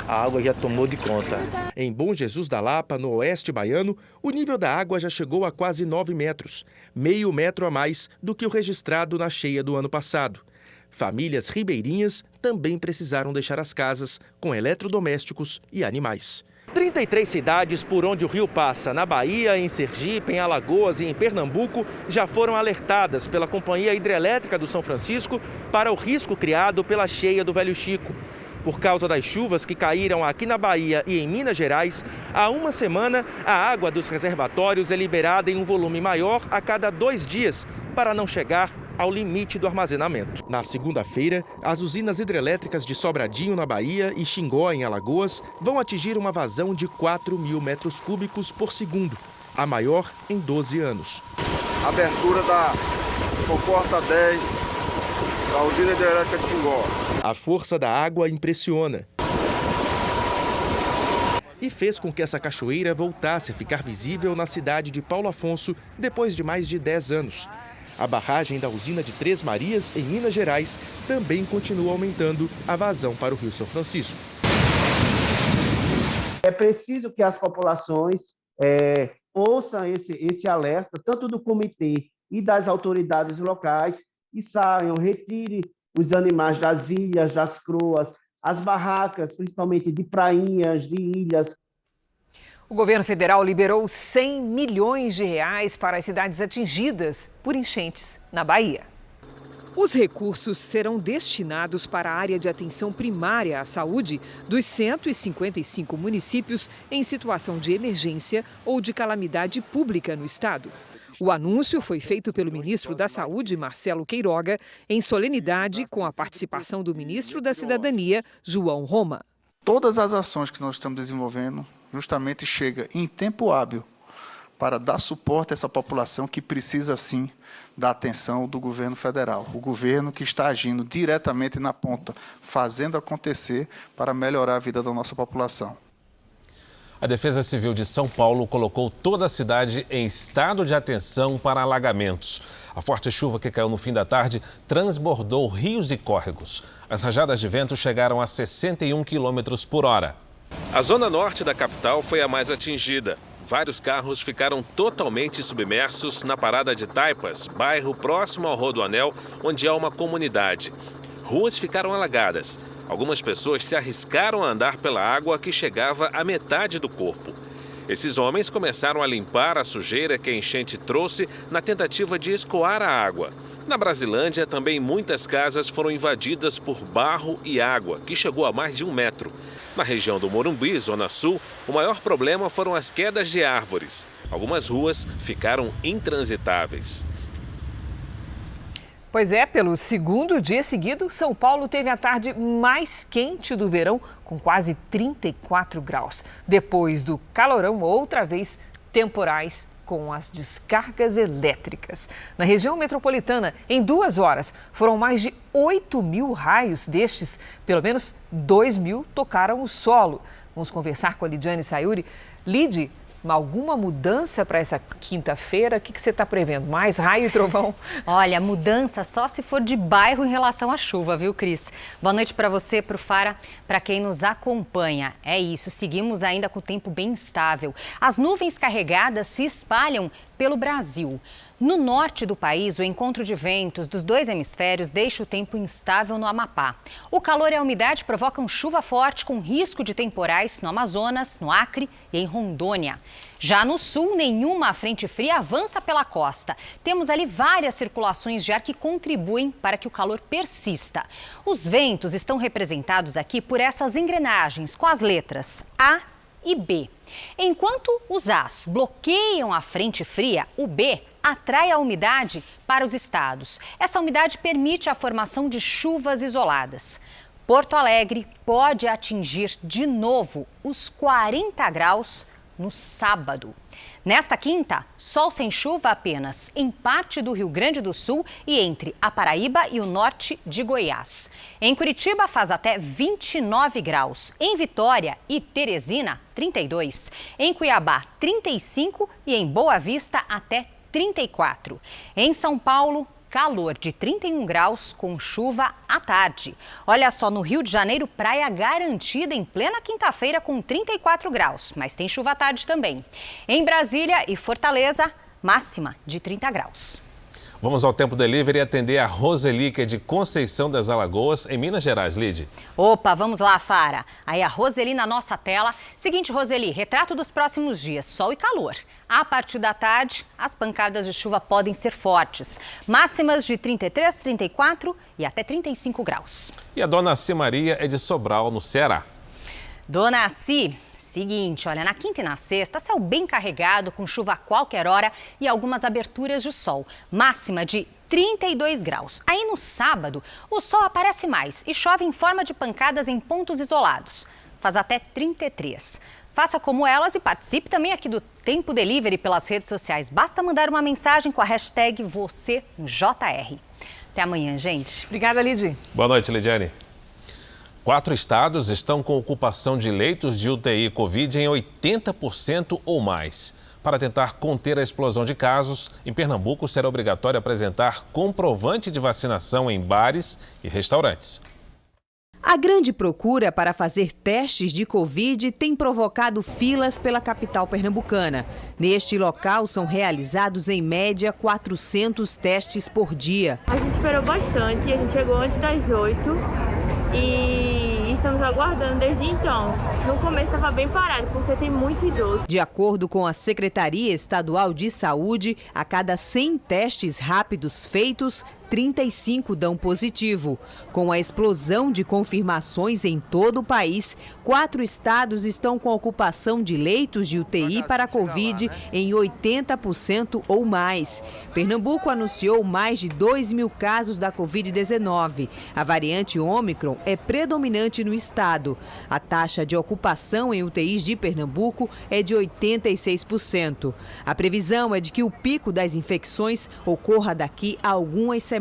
S17: a água já tomou de conta.
S16: Em Bom Jesus da Lapa, no oeste baiano, o nível da água já chegou a quase 9 metros, meio metro a mais do que o registrado na cheia do ano passado. Famílias ribeirinhas também precisaram deixar as casas com eletrodomésticos e animais. 33 cidades por onde o rio passa, na Bahia, em Sergipe, em Alagoas e em Pernambuco, já foram alertadas pela Companhia Hidrelétrica do São Francisco para o risco criado pela cheia do Velho Chico. Por causa das chuvas que caíram aqui na Bahia e em Minas Gerais, há uma semana a água dos reservatórios é liberada em um volume maior a cada 2 dias, para não chegar ao limite do armazenamento. Na segunda-feira, as usinas hidrelétricas de Sobradinho, na Bahia, e Xingó, em Alagoas, vão atingir uma vazão de 4.000 metros cúbicos por segundo, a maior em 12 anos.
S17: Abertura da Comporta 10, da usina hidrelétrica de Xingó.
S16: A força da água impressiona. E fez com que essa cachoeira voltasse a ficar visível na cidade de Paulo Afonso depois de mais de 10 anos. A barragem da usina de Três Marias, em Minas Gerais, também continua aumentando a vazão para o Rio São Francisco.
S18: É preciso que as populações ouçam esse alerta, tanto do comitê e das autoridades locais, e saiam, retirem os animais das ilhas, das croas, as barracas, principalmente de prainhas, de ilhas.
S3: O governo federal liberou 100 milhões de reais para as cidades atingidas por enchentes na Bahia. Os recursos serão destinados para a área de atenção primária à saúde dos 155 municípios em situação de emergência ou de calamidade pública no estado. O anúncio foi feito pelo ministro da Saúde, Marcelo Queiroga, em solenidade com a participação do ministro da Cidadania, João Roma.
S1: Todas as ações que nós estamos desenvolvendo justamente chegam em tempo hábil para dar suporte a essa população que precisa, sim, da atenção do governo federal. O governo que está agindo diretamente na ponta, fazendo acontecer para melhorar a vida da nossa população.
S2: A Defesa Civil de São Paulo colocou toda a cidade em estado de atenção para alagamentos. A forte chuva que caiu no fim da tarde transbordou rios e córregos. As rajadas de vento chegaram a 61 km por hora. A zona norte da capital foi a mais atingida. Vários carros ficaram totalmente submersos na Parada de Taipas, bairro próximo ao Rodoanel, onde há uma comunidade. Ruas ficaram alagadas. Algumas pessoas se arriscaram a andar pela água que chegava à metade do corpo. Esses homens começaram a limpar a sujeira que a enchente trouxe na tentativa de escoar a água. Na Brasilândia, também muitas casas foram invadidas por barro e água, que chegou a mais de 1 metro. Na região do Morumbi, Zona Sul, o maior problema foram as quedas de árvores. Algumas ruas ficaram intransitáveis.
S3: Pois é, pelo segundo dia seguido, São Paulo teve a tarde mais quente do verão, com quase 34 graus. Depois do calorão, outra vez, temporais com as descargas elétricas. Na região metropolitana, em 2 horas, foram mais de 8.000 raios destes. Pelo menos 2.000 tocaram o solo. Vamos conversar com a Lidiane Sayuri. Lid, alguma mudança para essa quinta-feira? O que você está prevendo? Mais raio e trovão?
S19: Olha, mudança só se for de bairro em relação à chuva, viu, Cris? Boa noite para você, para o Fara, para quem nos acompanha. É isso, seguimos ainda com o tempo bem instável. As nuvens carregadas se espalham pelo Brasil. No norte do país, o encontro de ventos dos 2 hemisférios deixa o tempo instável no Amapá. O calor e a umidade provocam chuva forte com risco de temporais no Amazonas, no Acre e em Rondônia. Já no sul, nenhuma frente fria avança pela costa. Temos ali várias circulações de ar que contribuem para que o calor persista. Os ventos estão representados aqui por essas engrenagens com as letras A e B. Enquanto os As bloqueiam a frente fria, o B atrai a umidade para os estados. Essa umidade permite a formação de chuvas isoladas. Porto Alegre pode atingir de novo os 40 graus no sábado. Nesta quinta, sol sem chuva apenas em parte do Rio Grande do Sul e entre a Paraíba e o norte de Goiás. Em Curitiba faz até 29 graus. Em Vitória e Teresina, 32. Em Cuiabá, 35 e em Boa Vista até 34. Em São Paulo, calor de 31 graus com chuva à tarde. Olha só, no Rio de Janeiro, praia garantida em plena quinta-feira com 34 graus, mas tem chuva à tarde também. Em Brasília e Fortaleza, máxima de 30 graus.
S2: Vamos ao Tempo Delivery e atender a Roseli, que é de Conceição das Alagoas, em Minas Gerais. Lid.
S19: Opa, vamos lá, Fara. Aí a Roseli na nossa tela. Seguinte, Roseli, retrato dos próximos dias, sol e calor. A partir da tarde, as pancadas de chuva podem ser fortes. Máximas de 33, 34 e até 35 graus.
S2: E a dona Ci Maria é de Sobral, no Ceará.
S19: Dona Ci, seguinte, olha, na quinta e na sexta, céu bem carregado, com chuva a qualquer hora e algumas aberturas de sol. Máxima de 32 graus. Aí no sábado, o sol aparece mais e chove em forma de pancadas em pontos isolados. Faz até 33. Faça como elas e participe também aqui do Tempo Delivery pelas redes sociais. Basta mandar uma mensagem com a hashtag #VocêJR. Até amanhã, gente.
S3: Obrigada, Lid.
S2: Boa noite, Lidiane. 4 estados estão com ocupação de leitos de UTI Covid em 80% ou mais. Para tentar conter a explosão de casos, em Pernambuco será obrigatório apresentar comprovante de vacinação em bares e restaurantes.
S20: A grande procura para fazer testes de Covid tem provocado filas pela capital pernambucana. Neste local são realizados em média 400 testes por dia.
S21: A gente esperou bastante, a gente chegou antes das 8 e estamos aguardando desde então.
S4: No começo estava bem parado, porque tem muito idoso.
S20: De acordo com a Secretaria Estadual de Saúde, a cada 100 testes rápidos feitos, 35 dão positivo. Com a explosão de confirmações em todo o país, 4 estados estão com ocupação de leitos de UTI para a Covid em 80% ou mais. Pernambuco anunciou mais de 2.000 casos da Covid-19. A variante Ômicron é predominante no estado. A taxa de ocupação em UTIs de Pernambuco é de 86%. A previsão é de que o pico das infecções ocorra daqui a algumas semanas.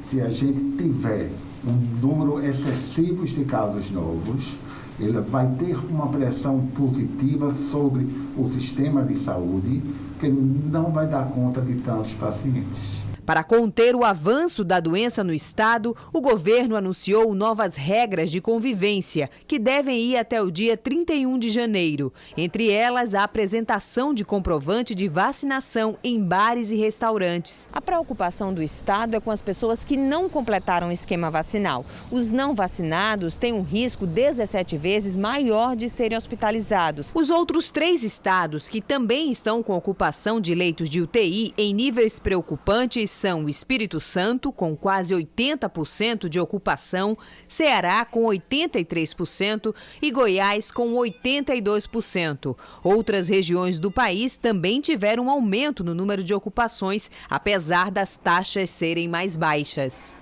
S5: Se a gente tiver um número excessivo de casos novos, ele vai ter uma pressão positiva sobre o sistema de saúde, que não vai dar conta de tantos pacientes.
S20: Para conter o avanço da doença no estado, o governo anunciou novas regras de convivência, que devem ir até o dia 31 de janeiro. Entre elas, a apresentação de comprovante de vacinação em bares e restaurantes. A preocupação do estado é com as pessoas que não completaram o esquema vacinal. Os não vacinados têm um risco 17 vezes maior de serem hospitalizados. Os outros 3 estados que também estão com ocupação de leitos de UTI em níveis preocupantes são o Espírito Santo, com quase 80% de ocupação, Ceará, com 83% e Goiás, com 82%. Outras regiões do país também tiveram um aumento no número de ocupações, apesar das taxas serem mais baixas.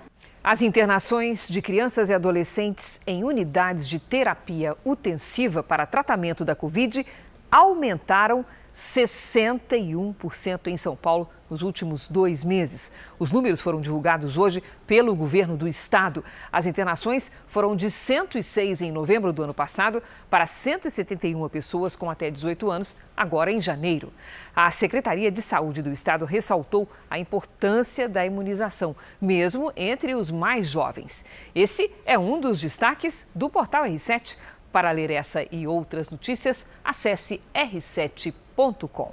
S3: As internações de crianças e adolescentes em unidades de terapia intensiva para tratamento da Covid aumentaram 61% em São Paulo nos últimos 2 meses. Os números foram divulgados hoje pelo governo do estado. As internações foram de 106 em novembro do ano passado para 171 pessoas com até 18 anos, agora em janeiro. A Secretaria de Saúde do estado ressaltou a importância da imunização, mesmo entre os mais jovens. Esse é um dos destaques do portal R7. Para ler essa e outras notícias, acesse r7.com.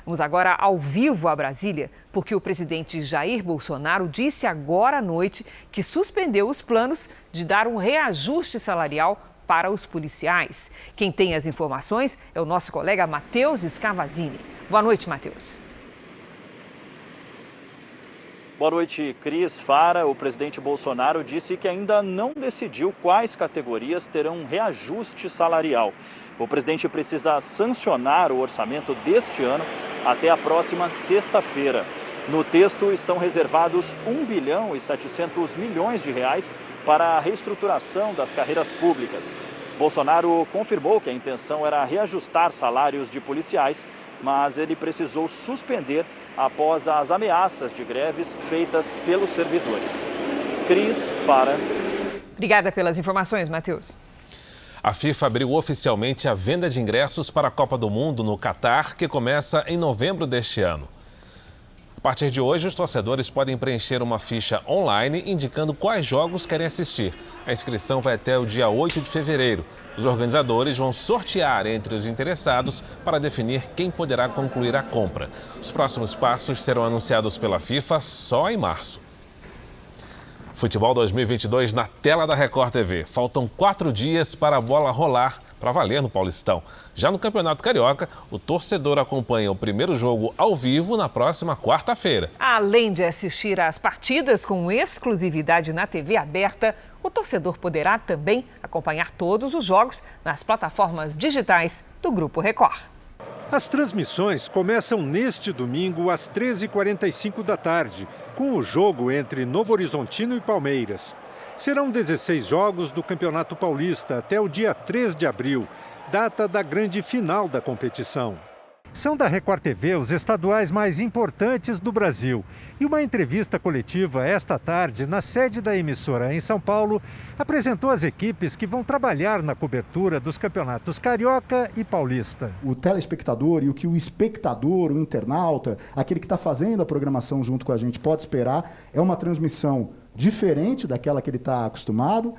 S3: Vamos agora ao vivo a Brasília, porque o presidente Jair Bolsonaro disse agora à noite que suspendeu os planos de dar um reajuste salarial para os policiais. Quem tem as informações é o nosso colega Matheus Scavazini. Boa noite, Matheus.
S21: Boa noite, Cris. Fara, o presidente Bolsonaro disse que ainda não decidiu quais categorias terão um reajuste salarial. O presidente precisa sancionar o orçamento deste ano até a próxima sexta-feira. No texto estão reservados 1 bilhão e 700 milhões de reais para a reestruturação das carreiras públicas. Bolsonaro confirmou que a intenção era reajustar salários de policiais, mas ele precisou suspender após as ameaças de greves feitas pelos servidores. Cris, Fara.
S3: Obrigada pelas informações, Matheus.
S2: A FIFA abriu oficialmente a venda de ingressos para a Copa do Mundo no Catar, que começa em novembro deste ano. A partir de hoje, os torcedores podem preencher uma ficha online indicando quais jogos querem assistir. A inscrição vai até o dia 8 de fevereiro. Os organizadores vão sortear entre os interessados para definir quem poderá concluir a compra. Os próximos passos serão anunciados pela FIFA só em março. Futebol 2022 na tela da Record TV. Faltam 4 dias para a bola rolar para valer no Paulistão. Já no Campeonato Carioca, o torcedor acompanha o primeiro jogo ao vivo na próxima quarta-feira.
S3: Além de assistir às partidas com exclusividade na TV aberta, o torcedor poderá também acompanhar todos os jogos nas plataformas digitais do Grupo Record.
S22: As transmissões começam neste domingo às 13h45 da tarde, com o jogo entre Novo Horizontino e Palmeiras. Serão 16 jogos do Campeonato Paulista até o dia 3 de abril, data da grande final da competição. São da Record TV os estaduais mais importantes do Brasil. E uma entrevista coletiva esta tarde, na sede da emissora em São Paulo, apresentou as equipes que vão trabalhar na cobertura dos campeonatos Carioca e Paulista.
S23: O telespectador e o que o espectador, o internauta, aquele que está fazendo a programação junto com a gente pode esperar, é uma transmissão diferente daquela que ele está acostumado,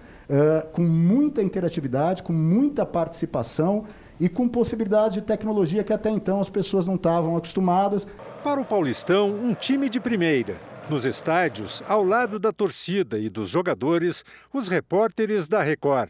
S23: com muita interatividade, com muita participação e com possibilidade de tecnologia que até então as pessoas não estavam acostumadas.
S22: Para o Paulistão, um time de primeira. Nos estádios, ao lado da torcida e dos jogadores, os repórteres da Record.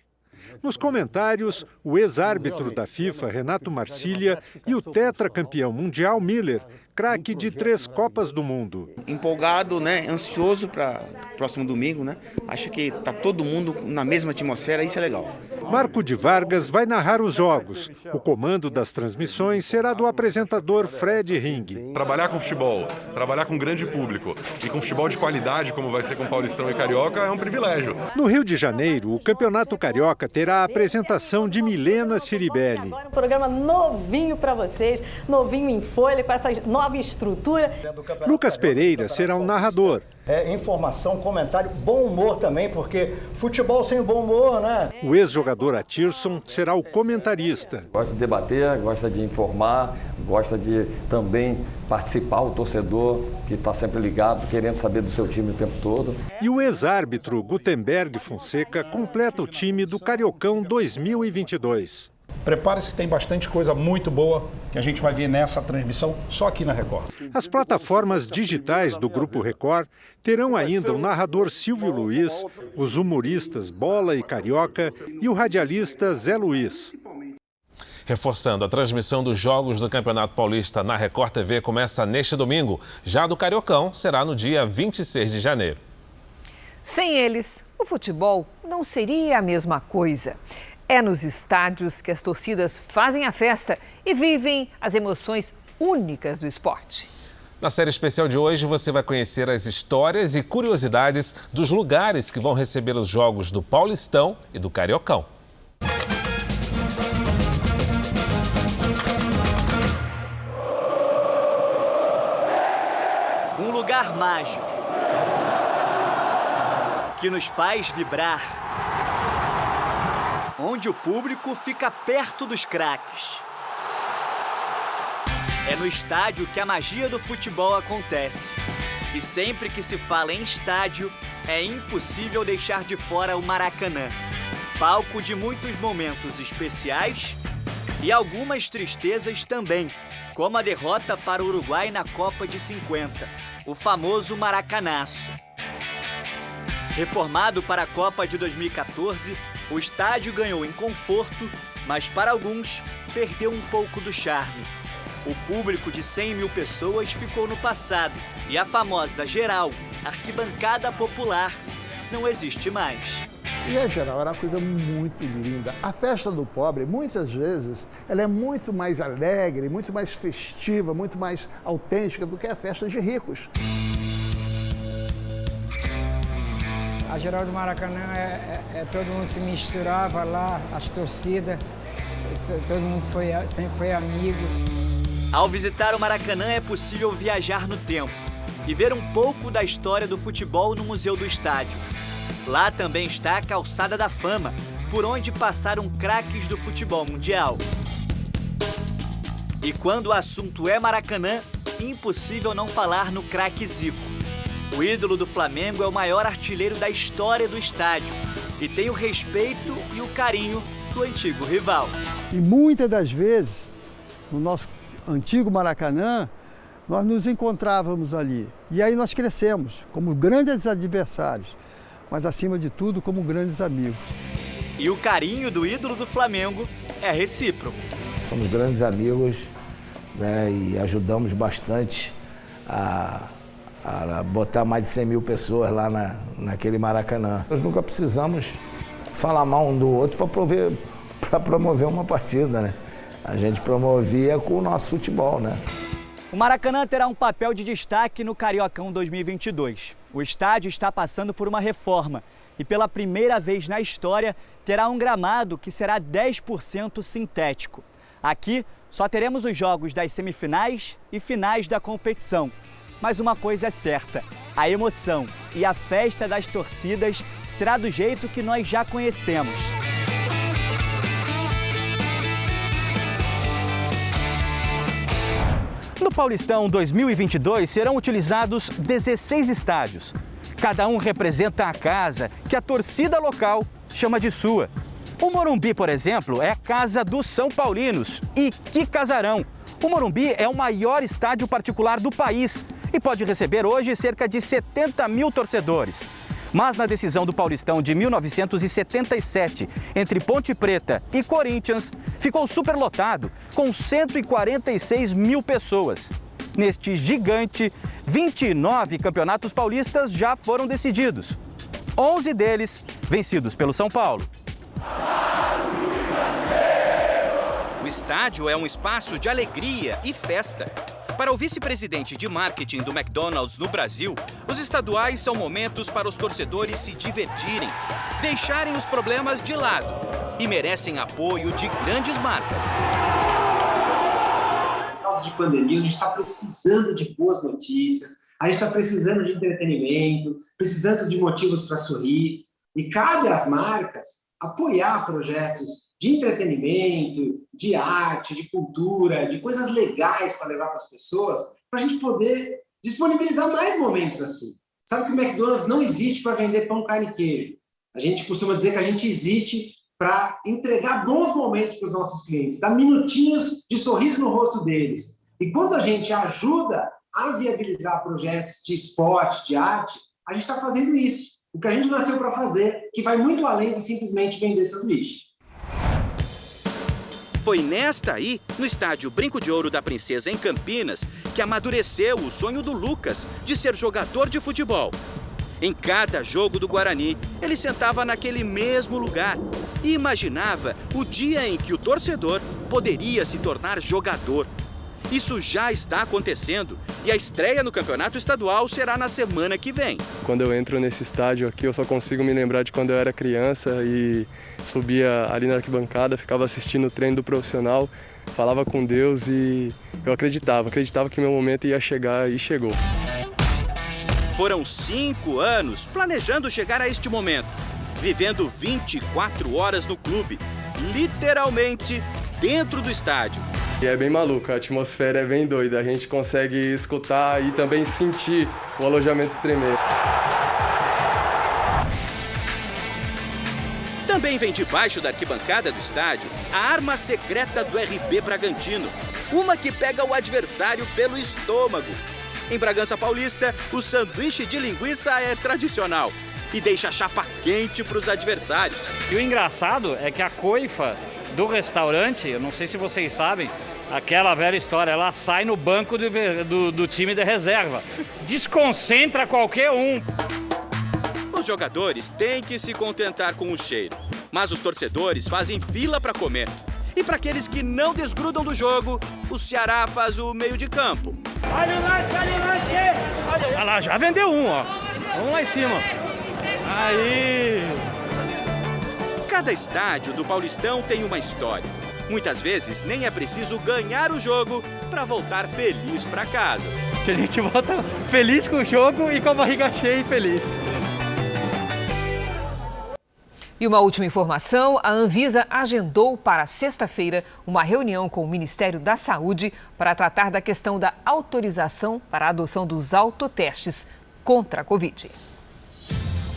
S22: Nos comentários, o ex-árbitro da FIFA, Renato Marcília, e o tetracampeão mundial Miller, craque de 3 Copas do Mundo.
S6: Empolgado, né? Ansioso para o próximo domingo, né? Acho que está todo mundo na mesma atmosfera, isso é legal.
S22: Marco de Vargas vai narrar os jogos. O comando das transmissões será do apresentador Fred Ring.
S8: Trabalhar com futebol, trabalhar com grande público e com futebol de qualidade, como vai ser com Paulistão e Carioca, é um privilégio.
S22: No Rio de Janeiro, o Campeonato Carioca terá a apresentação de Milena Ciribelli.
S9: Agora um programa novinho para vocês, novinho em folha, com essa nova estrutura.
S22: Lucas Pereira será o narrador.
S24: Informação, comentário, bom humor também, porque futebol sem bom humor, né?
S22: O ex-jogador Atirson será o comentarista.
S25: Gosta de debater, gosta de informar, gosta de também participar, o torcedor que está sempre ligado, querendo saber do seu time o tempo todo.
S22: E o ex-árbitro Gutenberg Fonseca completa o time do Cariocão 2022.
S26: Prepare-se que tem bastante coisa muito boa que a gente vai ver nessa transmissão só aqui na Record.
S22: As plataformas digitais do Grupo Record terão ainda o narrador Silvio Luiz, os humoristas Bola e Carioca e o radialista Zé Luiz.
S2: Reforçando, a transmissão dos Jogos do Campeonato Paulista na Record TV começa neste domingo. Já do Cariocão será no dia 26 de janeiro.
S3: Sem eles, o futebol não seria a mesma coisa. É nos estádios que as torcidas fazem a festa e vivem as emoções únicas do esporte.
S2: Na série especial de hoje, você vai conhecer as histórias e curiosidades dos lugares que vão receber os jogos do Paulistão e do Cariocão.
S27: Um lugar mágico que nos faz vibrar. Onde o público fica perto dos craques. É no estádio que a magia do futebol acontece. E sempre que se fala em estádio, é impossível deixar de fora o Maracanã. Palco de muitos momentos especiais e algumas tristezas também, como a derrota para o Uruguai na Copa de 50, o famoso Maracanaço. Reformado para a Copa de 2014, o estádio ganhou em conforto, mas para alguns perdeu um pouco do charme. O público de 100 mil pessoas ficou no passado e a famosa geral, arquibancada popular, não existe mais.
S28: E a geral era uma coisa muito linda. A festa do pobre, muitas vezes, ela é muito mais alegre, muito mais festiva, muito mais autêntica do que a festa de ricos.
S29: A geral do Maracanã todo mundo se misturava lá, as torcidas, todo mundo sempre foi amigo.
S27: Ao visitar o Maracanã é possível viajar no tempo e ver um pouco da história do futebol no Museu do Estádio. Lá também está a Calçada da Fama, por onde passaram craques do futebol mundial. E quando o assunto é Maracanã, impossível não falar no craque Zico. O ídolo do Flamengo é o maior artilheiro da história do estádio e tem o respeito e o carinho do antigo rival.
S28: E muitas das vezes, no nosso antigo Maracanã, nós nos encontrávamos ali. E aí nós crescemos como grandes adversários, mas acima de tudo como grandes amigos.
S27: E o carinho do ídolo do Flamengo é recíproco.
S30: Somos grandes amigos, né, e ajudamos bastante a botar mais de 100 mil pessoas lá naquele Maracanã. Nós nunca precisamos falar mal um do outro para promover uma partida, né? A gente promovia com o nosso futebol, né?
S27: O Maracanã terá um papel de destaque no Cariocão 2022. O estádio está passando por uma reforma e pela primeira vez na história terá um gramado que será 10% sintético. Aqui só teremos os jogos das semifinais e finais da competição. Mas uma coisa é certa, a emoção e a festa das torcidas será do jeito que nós já conhecemos. No Paulistão 2022 serão utilizados 16 estádios. Cada um representa a casa que a torcida local chama de sua. O Morumbi, por exemplo, é a casa dos São Paulinos. E que casarão! O Morumbi é o maior estádio particular do país e pode receber hoje cerca de 70 mil torcedores. Mas na decisão do Paulistão de 1977, entre Ponte Preta e Corinthians, ficou superlotado, com 146 mil pessoas. Neste gigante, 29 campeonatos paulistas já foram decididos. 11 deles vencidos pelo São Paulo.
S7: O estádio é um espaço de alegria e festa. Para o vice-presidente de marketing do McDonald's no Brasil, os estaduais são momentos para os torcedores se divertirem, deixarem os problemas de lado e merecem apoio de grandes marcas.
S10: Por causa de pandemia, a gente está precisando de boas notícias, a gente está precisando de entretenimento, precisando de motivos para sorrir, e cabe às marcas apoiar projetos de entretenimento, de arte, de cultura, de coisas legais para levar para as pessoas, para a gente poder disponibilizar mais momentos assim. Sabe que o McDonald's não existe para vender pão, carne e queijo. A gente costuma dizer que a gente existe para entregar bons momentos para os nossos clientes, dar minutinhos de sorriso no rosto deles. E quando a gente ajuda a viabilizar projetos de esporte, de arte, a gente está fazendo isso. O que a gente nasceu para fazer, que vai muito além de simplesmente vender sanduíche.
S7: Foi nesta aí, no estádio Brinco de Ouro da Princesa, em Campinas, que amadureceu o sonho do Lucas de ser jogador de futebol. Em cada jogo do Guarani, ele sentava naquele mesmo lugar e imaginava o dia em que o torcedor poderia se tornar jogador. Isso já está acontecendo e a estreia no campeonato estadual será na semana que vem.
S11: Quando eu entro nesse estádio aqui, eu só consigo me lembrar de quando eu era criança e subia ali na arquibancada, ficava assistindo o treino do profissional, falava com Deus e eu acreditava que meu momento ia chegar e chegou.
S7: Foram 5 anos planejando chegar a este momento, vivendo 24 horas no clube, literalmente dentro do estádio.
S11: E é bem maluco, a atmosfera é bem doida, a gente consegue escutar e também sentir o alojamento tremer.
S7: Também vem debaixo da arquibancada do estádio a arma secreta do RB Bragantino, uma que pega o adversário pelo estômago. Em Bragança Paulista, o sanduíche de linguiça é tradicional e deixa a chapa quente para os adversários.
S12: E o engraçado é que a coifa do restaurante, eu não sei se vocês sabem, aquela velha história, ela sai no banco do time de reserva. Desconcentra qualquer um.
S7: Os jogadores têm que se contentar com o cheiro, mas os torcedores fazem fila para comer. E para aqueles que não desgrudam do jogo, o Ceará faz o meio de campo.
S12: Olha o lanche, olha o lanche! Olha lá, já vendeu um, ó. Vamos lá em cima. Aí!
S7: Cada estádio do Paulistão tem uma história. Muitas vezes nem é preciso ganhar o jogo para voltar feliz para casa.
S27: A gente volta feliz com o jogo e com a barriga cheia e feliz.
S3: E uma última informação, a Anvisa agendou para sexta-feira uma reunião com o Ministério da Saúde para tratar da questão da autorização para a adoção dos autotestes contra a Covid.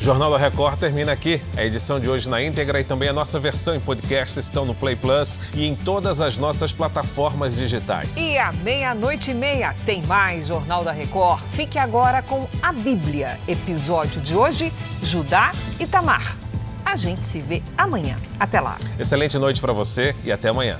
S2: O Jornal da Record termina aqui. A edição de hoje na íntegra e também a nossa versão em podcast estão no Play Plus e em todas as nossas plataformas digitais.
S3: E à 00:30 tem mais Jornal da Record. Fique agora com a Bíblia. Episódio de hoje, Judá e Tamar. A gente se vê amanhã. Até lá.
S2: Excelente noite para você e até amanhã.